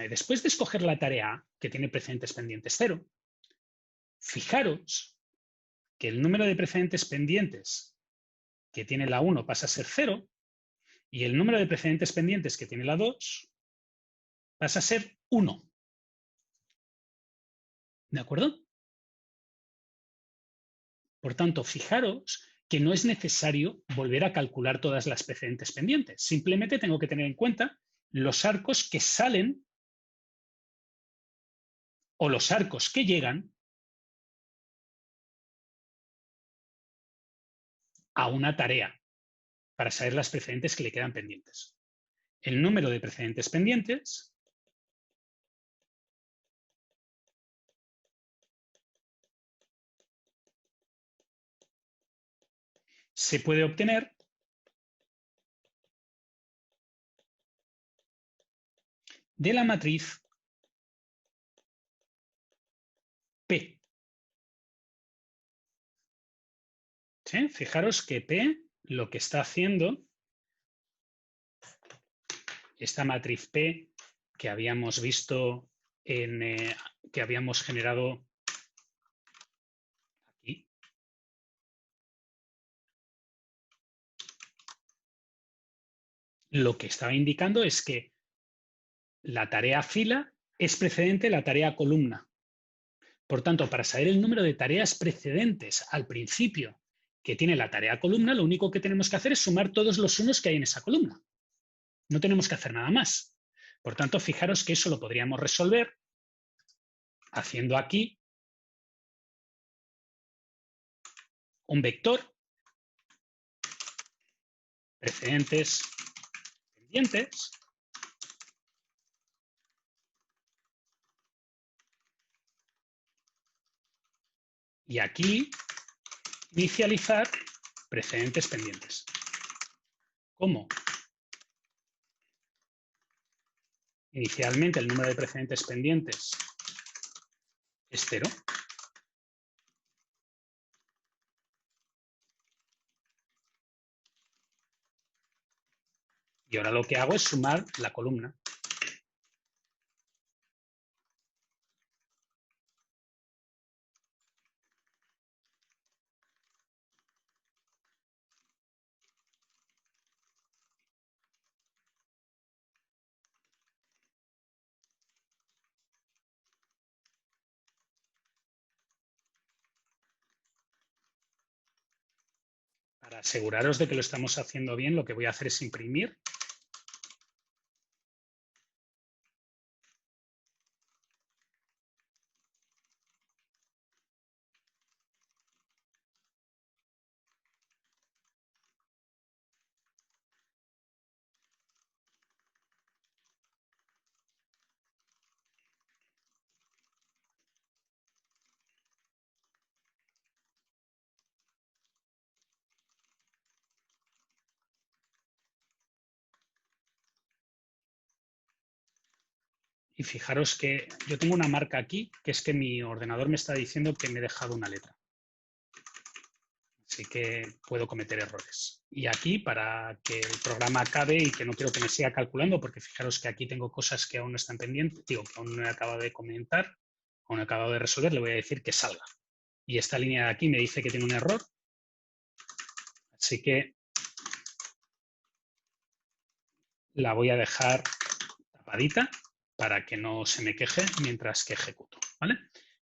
Después de escoger la tarea A, que tiene precedentes pendientes 0, fijaros que el número de precedentes pendientes que tiene la 1 pasa a ser 0 y el número de precedentes pendientes que tiene la 2 pasa a ser 1. ¿De acuerdo? Por tanto, fijaros que no es necesario volver a calcular todas las precedentes pendientes. Simplemente tengo que tener en cuenta los arcos que salen o los arcos que llegan a una tarea para saber las precedentes que le quedan pendientes. El número de precedentes pendientes se puede obtener de la matriz P. ¿Sí? Fijaros que P lo que está haciendo, esta matriz P que habíamos visto, que habíamos generado aquí, lo que estaba indicando es que la tarea fila es precedente de la tarea columna. Por tanto, para saber el número de tareas precedentes al principio que tiene la tarea columna, lo único que tenemos que hacer es sumar todos los unos que hay en esa columna. No tenemos que hacer nada más. Por tanto, fijaros que eso lo podríamos resolver haciendo aquí un vector, precedentes, pendientes, y aquí inicializar precedentes pendientes. ¿Cómo? Inicialmente el número de precedentes pendientes es 0. Y ahora lo que hago es sumar la columna. Para aseguraros de que lo estamos haciendo bien, lo que voy a hacer es imprimir. Y fijaros que yo tengo una marca aquí, que es que mi ordenador me está diciendo que me he dejado una letra. Así que puedo cometer errores. Y aquí, para que el programa acabe y que no quiero que me siga calculando, porque fijaros que aquí tengo cosas que aún no están pendientes, digo, que aún no he acabado de comentar, aún no he acabado de resolver, le voy a decir que salga. Y esta línea de aquí me dice que tiene un error. Así que la voy a dejar tapadita para que no se me queje mientras que ejecuto, ¿vale?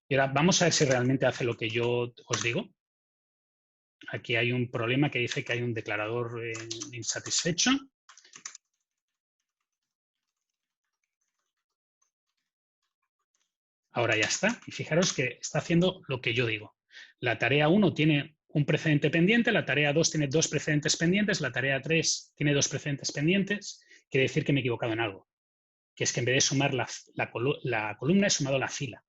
Y ahora vamos a ver si realmente hace lo que yo os digo. Aquí hay un problema que dice que hay un declarador insatisfecho. Ahora ya está. Y fijaros que está haciendo lo que yo digo. La tarea 1 tiene un precedente pendiente, la tarea 2 tiene 2 precedentes pendientes, la tarea 3 tiene 2 precedentes pendientes. Quiere decir que me he equivocado en algo, que es que en vez de sumar la columna he sumado la fila.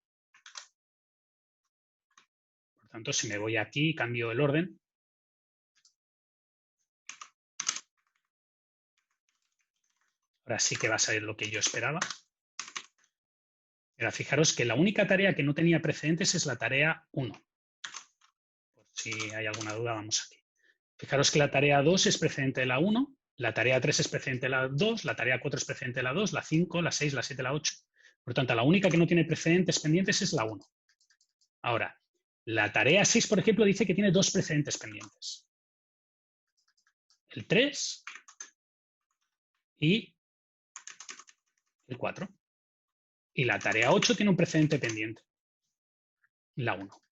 Por tanto, si me voy aquí y cambio el orden, ahora sí que va a salir lo que yo esperaba. Ahora, fijaros que la única tarea que no tenía precedentes es la tarea 1. Por si hay alguna duda, vamos aquí. Fijaros que la tarea 2 es precedente de la 1, la tarea 3 es precedente de la 2, la tarea 4 es precedente de la 2, la 5, la 6, la 7, la 8. Por tanto, la única que no tiene precedentes pendientes es la 1. Ahora, la tarea 6, por ejemplo, dice que tiene 2 precedentes pendientes. El 3 y el 4. Y la tarea 8 tiene un precedente pendiente, la 1.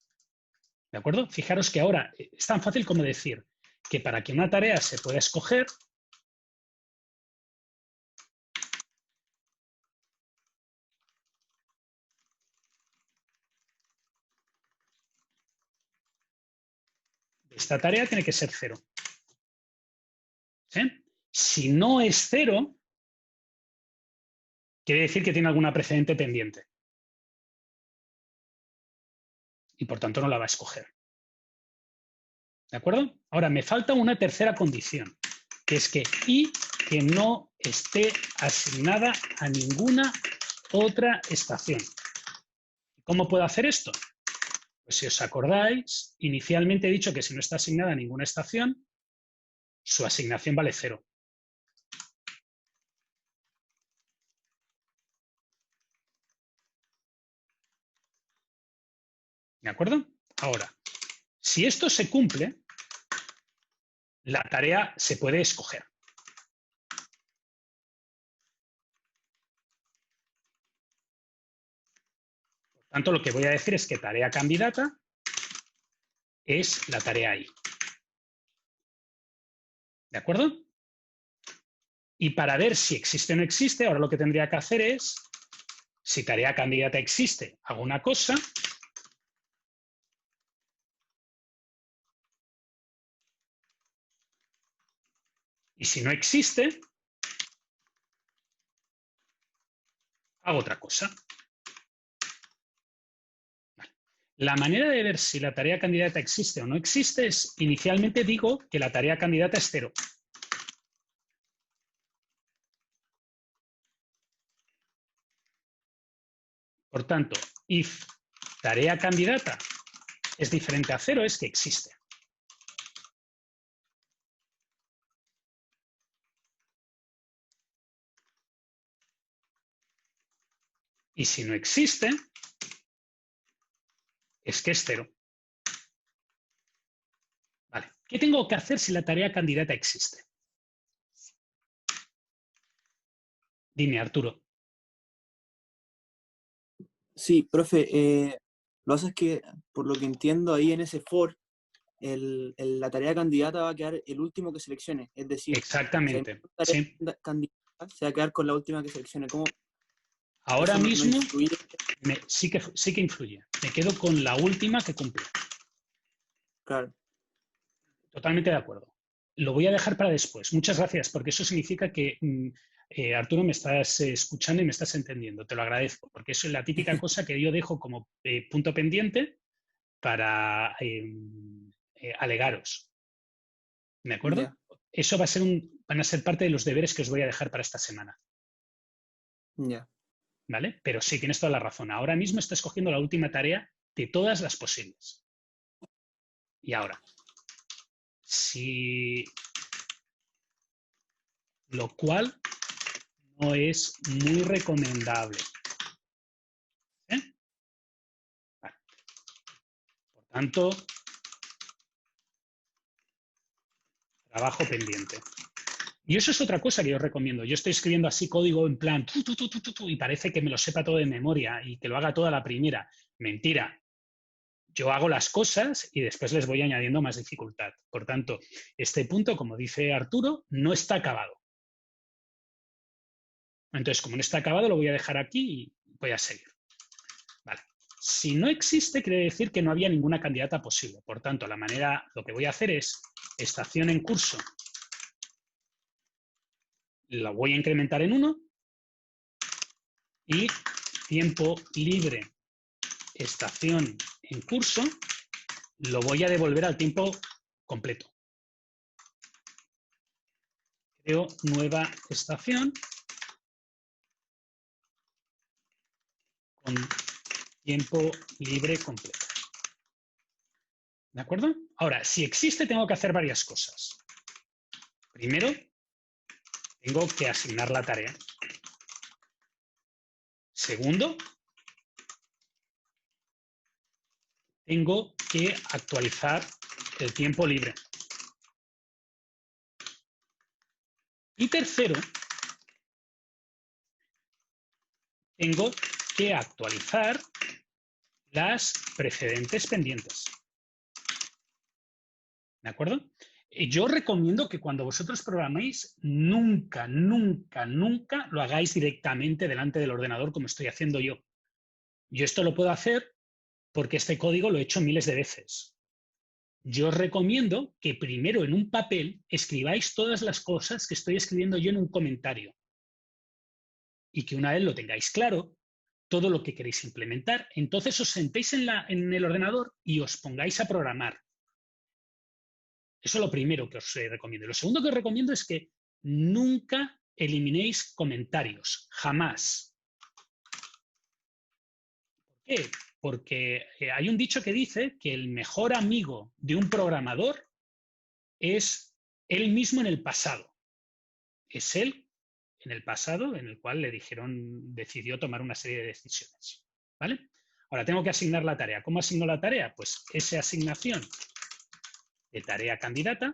¿De acuerdo? Fijaros que ahora es tan fácil como decir que para que una tarea se pueda escoger, esta tarea tiene que ser 0. ¿Sí? Si no es 0, quiere decir que tiene alguna precedente pendiente. Y por tanto no la va a escoger. ¿De acuerdo? Ahora me falta una tercera condición, que es que y que no esté asignada a ninguna otra estación. ¿Cómo puedo hacer esto? Pues si os acordáis, inicialmente he dicho que si no está asignada a ninguna estación, su asignación vale 0. ¿De acuerdo? Ahora, si esto se cumple, la tarea se puede escoger. tanto, lo que voy a decir es que tarea candidata es la tarea I. ¿De acuerdo? Y para ver si existe o no existe, ahora lo que tendría que hacer es, si tarea candidata existe, hago una cosa. Y si no existe, hago otra cosa. Vale. La manera de ver si la tarea candidata existe o no existe es, inicialmente digo que la tarea candidata es 0. Por tanto, if tarea candidata es diferente a 0, es que existe. Y si no existe, es que es 0. Vale. ¿Qué tengo que hacer si la tarea candidata existe? Dime, Arturo. Sí, profe, lo que pasa es que, por lo que entiendo ahí en ese for, la tarea candidata va a quedar el último que seleccione. Es decir, si hay Exactamente. una tarea Sí. candidata, se va a quedar con la última que seleccione. ¿Cómo? Ahora ¿Eso no mismo influye? sí que influye. Me quedo con la última que cumple. Claro. Totalmente de acuerdo. Lo voy a dejar para después. Muchas gracias, porque eso significa que, Arturo, me estás escuchando y me estás entendiendo. Te lo agradezco, porque eso es la típica cosa que yo dejo como punto pendiente para alegaros. ¿De acuerdo? Ya, Eso van a ser parte de los deberes que os voy a dejar para esta semana. ya. ¿Vale? Pero sí, tienes toda la razón. Ahora mismo está escogiendo la última tarea de todas las posibles. Y ahora, si lo cual no es muy recomendable. ¿Eh? Vale. Por tanto, trabajo pendiente. Y eso es otra cosa que yo os recomiendo. Yo estoy escribiendo así código en plan y parece que me lo sepa todo de memoria y que lo haga toda la primera. Mentira. Yo hago las cosas y después les voy añadiendo más dificultad. Por tanto, este punto, como dice Arturo, no está acabado. Entonces, como no está acabado, lo voy a dejar aquí y voy a seguir. Vale. Si no existe, quiere decir que no había ninguna candidata posible. Por tanto, lo que voy a hacer es estación en curso. Lo voy a incrementar en 1 y tiempo libre estación en curso lo voy a devolver al tiempo completo. Creo nueva estación con tiempo libre completo. ¿De acuerdo? Ahora, si existe, tengo que hacer varias cosas. Primero, tengo que asignar la tarea. Segundo, tengo que actualizar el tiempo libre. Y tercero, tengo que actualizar las precedentes pendientes. ¿De acuerdo? Yo recomiendo que cuando vosotros programéis, nunca, nunca, nunca lo hagáis directamente delante del ordenador como estoy haciendo yo. Yo esto lo puedo hacer porque este código lo he hecho miles de veces. Yo os recomiendo que primero en un papel escribáis todas las cosas que estoy escribiendo yo en un comentario. Y que una vez lo tengáis claro, todo lo que queréis implementar, entonces os sentéis en el ordenador y os pongáis a programar. Eso es lo primero que os recomiendo. Lo segundo que os recomiendo es que nunca eliminéis comentarios, jamás. ¿Por qué? Porque hay un dicho que dice que el mejor amigo de un programador es él mismo en el pasado. Es él en el pasado en el cual decidió tomar una serie de decisiones. ¿Vale? Ahora tengo que asignar la tarea. ¿Cómo asigno la tarea? Pues esa asignación de tarea candidata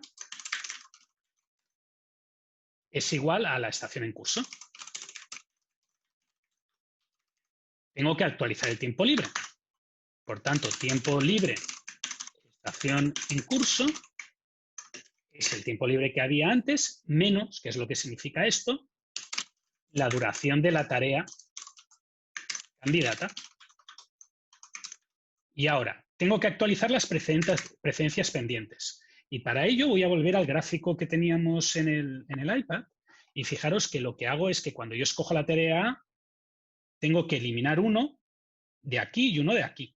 es igual a la estación en curso. Tengo que actualizar el tiempo libre. Por tanto, tiempo libre, estación en curso, es el tiempo libre que había antes, menos, que es lo que significa esto, la duración de la tarea candidata. Y ahora, tengo que actualizar las precedencias pendientes. Y para ello voy a volver al gráfico que teníamos en el iPad. Y fijaros que lo que hago es que cuando yo escojo la tarea A, tengo que eliminar uno de aquí y uno de aquí.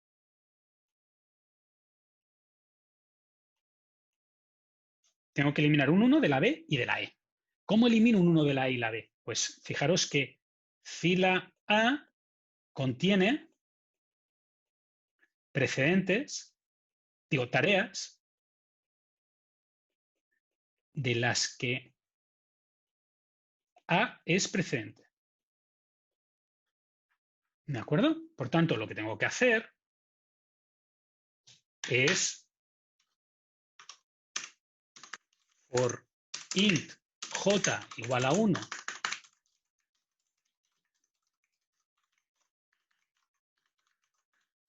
Tengo que eliminar un 1 de la B y de la E. ¿Cómo elimino un 1 de la E y la B? Pues fijaros que fila A contiene precedentes, digo, tareas de las que A es precedente. ¿De acuerdo? Por tanto, lo que tengo que hacer es for int j igual a 1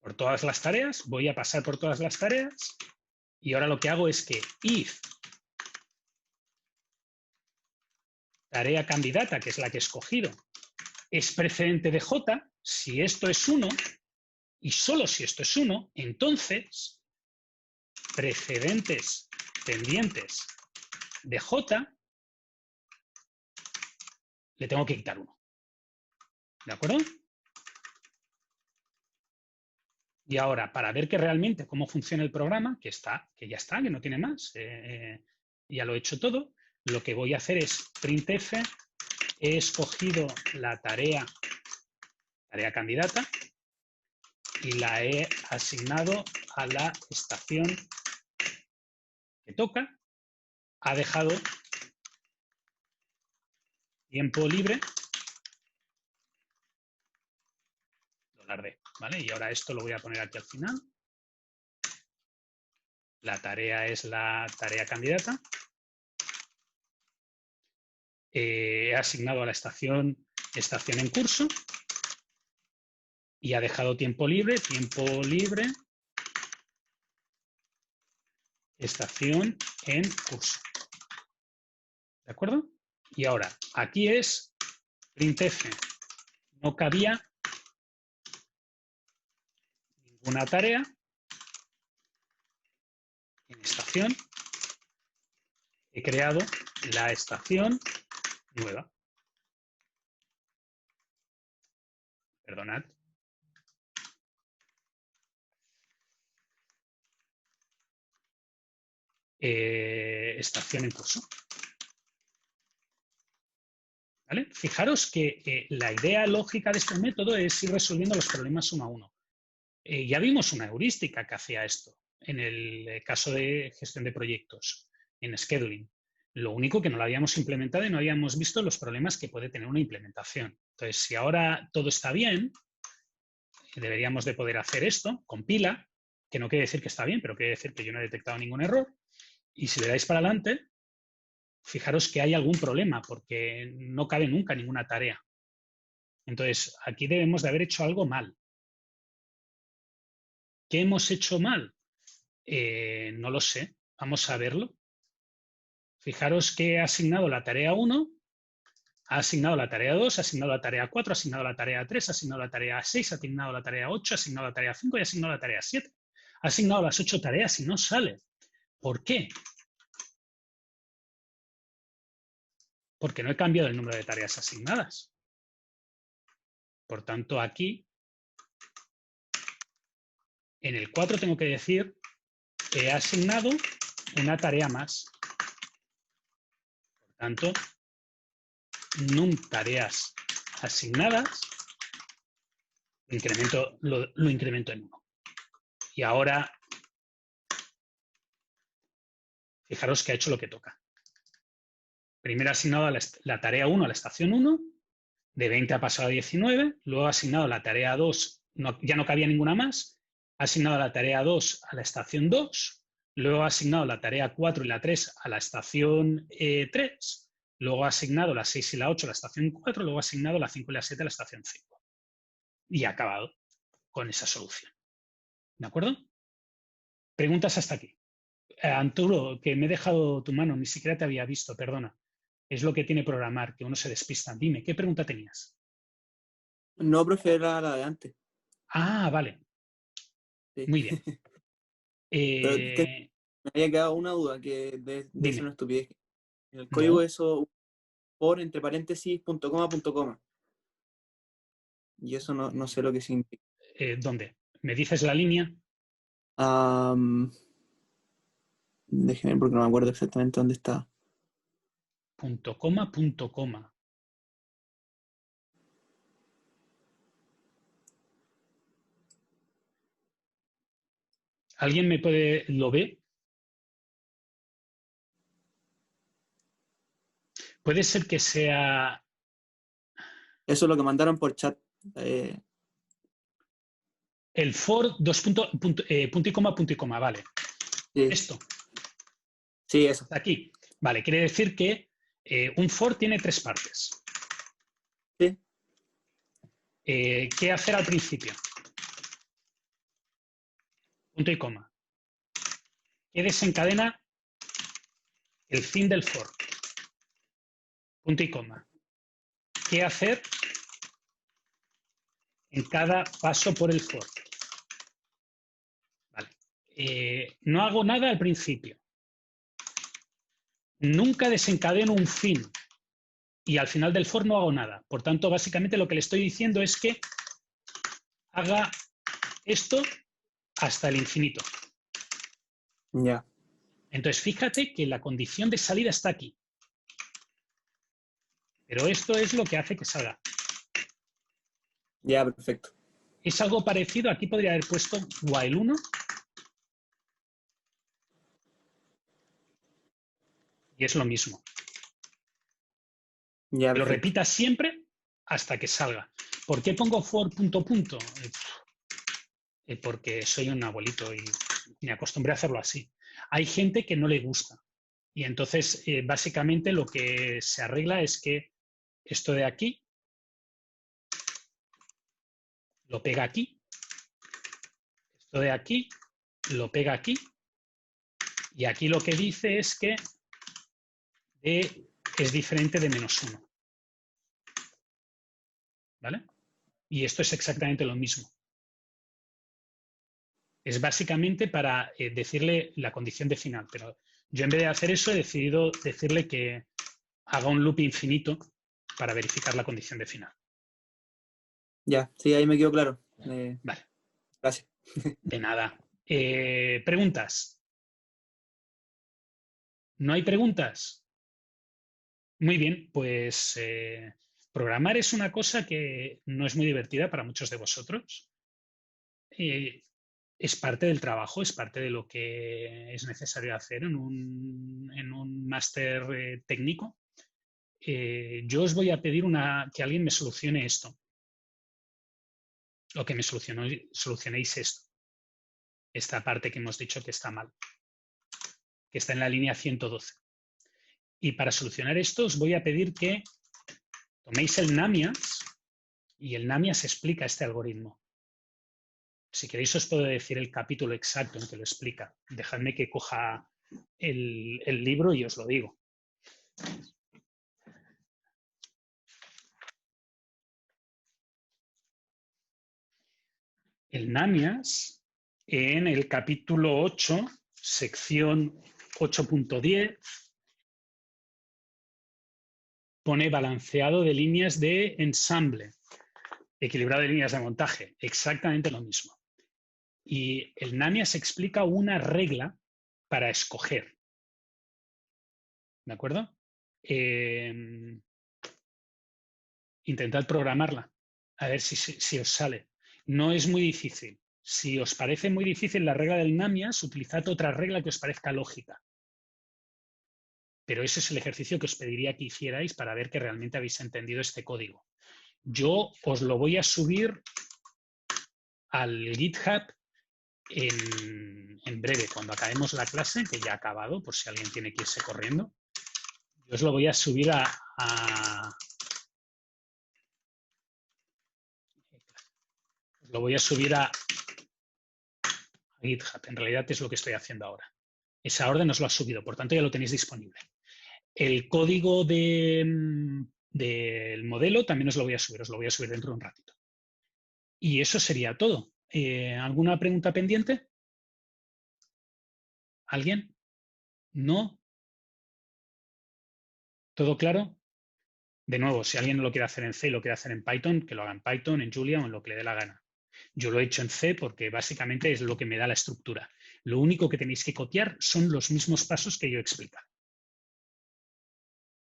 por todas las tareas, voy a pasar por todas las tareas y ahora lo que hago es que if tarea candidata, que es la que he escogido, es precedente de j, si esto es 1 y solo si esto es 1, entonces precedentes pendientes de j le tengo que quitar 1. ¿De acuerdo? Y ahora, para ver que realmente cómo funciona el programa, que ya está, que no tiene más, ya lo he hecho todo, lo que voy a hacer es printf, he escogido la tarea candidata y la he asignado a la estación que toca, ha dejado tiempo libre, $D, ¿vale? Y ahora esto lo voy a poner aquí al final. La tarea es la tarea candidata. He asignado a la estación en curso y ha dejado tiempo libre, estación en curso. ¿De acuerdo? Y ahora, aquí es printf, no cabía ninguna tarea en estación, he creado la estación nueva. Perdonad. Estación en curso. ¿Vale? Fijaros que la idea lógica de este método es ir resolviendo los problemas uno a uno. Ya vimos una heurística que hacía esto en el caso de gestión de proyectos, en scheduling. Lo único que no lo habíamos implementado y no habíamos visto los problemas que puede tener una implementación. Entonces, si ahora todo está bien, deberíamos de poder hacer esto, compila, que no quiere decir que está bien, pero quiere decir que yo no he detectado ningún error. Y si le dais para adelante, fijaros que hay algún problema, porque no cabe nunca ninguna tarea. Entonces, aquí debemos de haber hecho algo mal. ¿Qué hemos hecho mal? No lo sé. Vamos a verlo. Fijaros que he asignado la tarea 1, ha asignado la tarea 2, ha asignado la tarea 4, ha asignado la tarea 3, ha asignado la tarea 6, ha asignado la tarea 8, ha asignado la tarea 5 y ha asignado la tarea 7. Ha asignado las 8 tareas y no sale. ¿Por qué? Porque no he cambiado el número de tareas asignadas. Por tanto, aquí, en el 4 tengo que decir que he asignado una tarea más. Por tanto, num tareas asignadas, lo incremento en 1. Y ahora, fijaros que ha hecho lo que toca. Primero ha asignado la tarea 1 a la estación 1, de 20 ha pasado a 19, luego ha asignado la tarea 2, ya no cabía ninguna más, ha asignado la tarea 2 a la estación 2, luego ha asignado la tarea 4 y la 3 a la estación 3, luego ha asignado la 6 y la 8 a la estación 4, luego ha asignado la 5 y la 7 a la estación 5. Y ha acabado con esa solución. ¿De acuerdo? Preguntas hasta aquí. Arturo, que me he dejado tu mano, ni siquiera te había visto, perdona. Es lo que tiene programar, que uno se despista. Dime, ¿qué pregunta tenías? No, profe, era la de antes. Ah, vale. Sí. Muy bien. Pero me había quedado una duda que de Dime. ser una estupidez. En el código No. eso por entre paréntesis punto coma. Y eso no sé lo que significa. ¿Dónde? ¿Me dices la línea? Déjeme porque no me acuerdo exactamente dónde está. Punto coma. ¿Alguien lo ve? Puede ser que sea Eso es lo que mandaron por chat. el for punto y coma, vale. Sí, Esto, sí, eso. aquí. Vale, quiere decir que un for tiene 3 partes. Sí. ¿Qué hacer al principio? Punto y coma. ¿Qué desencadena el fin del for? Punto y coma. ¿Qué hacer en cada paso por el for? Vale. No hago nada al principio. Nunca desencadeno un fin. Y al final del for no hago nada. Por tanto, básicamente lo que le estoy diciendo es que haga esto hasta el infinito. Ya. Entonces, fíjate que la condición de salida está aquí. Pero esto es lo que hace que salga. Ya, perfecto. Es algo parecido. Aquí podría haber puesto while 1. Y es lo mismo. Ya, Que lo perfecto. repita siempre hasta que salga. ¿Por qué pongo for punto punto? Porque soy un abuelito y me acostumbré a hacerlo así. Hay gente que no le gusta. Y entonces, básicamente, lo que se arregla es que esto de aquí lo pega aquí. Esto de aquí lo pega aquí. Y aquí lo que dice es que D es diferente de -1. ¿Vale? Y esto es exactamente lo mismo. Es básicamente para decirle la condición de final. Pero yo en vez de hacer eso he decidido decirle que haga un loop infinito para verificar la condición de final. Ya, sí, ahí me quedó claro. Vale. Gracias. De nada. ¿Preguntas? ¿No hay preguntas? Muy bien, pues programar es una cosa que no es muy divertida para muchos de vosotros. Es parte del trabajo, es parte de lo que es necesario hacer en un máster técnico. Yo os voy a pedir que alguien me solucione esto. O que me solucionéis esto. Esta parte que hemos dicho que está mal. Que está en la línea 112. Y para solucionar esto os voy a pedir que toméis el Namias y el Namias explica este algoritmo. Si queréis os puedo decir el capítulo exacto en que lo explica. Dejadme que coja el libro y os lo digo. El Namias en el capítulo 8, sección 8.10, pone balanceado de líneas de ensamble, equilibrado de líneas de montaje, exactamente lo mismo. Y el Namias explica una regla para escoger. ¿De acuerdo? Intentad programarla, a ver si os sale. No es muy difícil. Si os parece muy difícil la regla del Namias, utilizad otra regla que os parezca lógica. Pero ese es el ejercicio que os pediría que hicierais para ver que realmente habéis entendido este código. Yo os lo voy a subir al GitHub en breve, cuando acabemos la clase, que ya ha acabado, por si alguien tiene que irse corriendo. Yo os lo voy a subir lo voy a subir a a GitHub. En realidad es lo que estoy haciendo ahora. Esa orden os lo ha subido, por tanto ya lo tenéis disponible. El código del modelo también os lo voy a subir dentro de un ratito. Y eso sería todo. ¿Alguna pregunta pendiente? ¿Alguien? ¿No? ¿Todo claro? De nuevo, si alguien lo quiere hacer en C y lo quiere hacer en Python, que lo haga en Python, en Julia o en lo que le dé la gana. Yo lo he hecho en C porque básicamente es lo que me da la estructura. Lo único que tenéis que copiar son los mismos pasos que yo explico.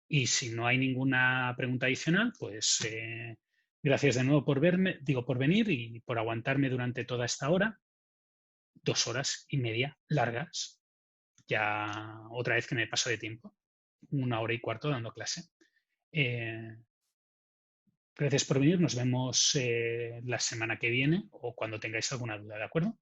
Y si no hay ninguna pregunta adicional, pues gracias de nuevo por venir y por aguantarme durante toda esta hora. 2 horas y media largas. Ya otra vez que me paso de tiempo. 1 hora y cuarto dando clase. Gracias por venir. Nos vemos la semana que viene o cuando tengáis alguna duda, ¿de acuerdo?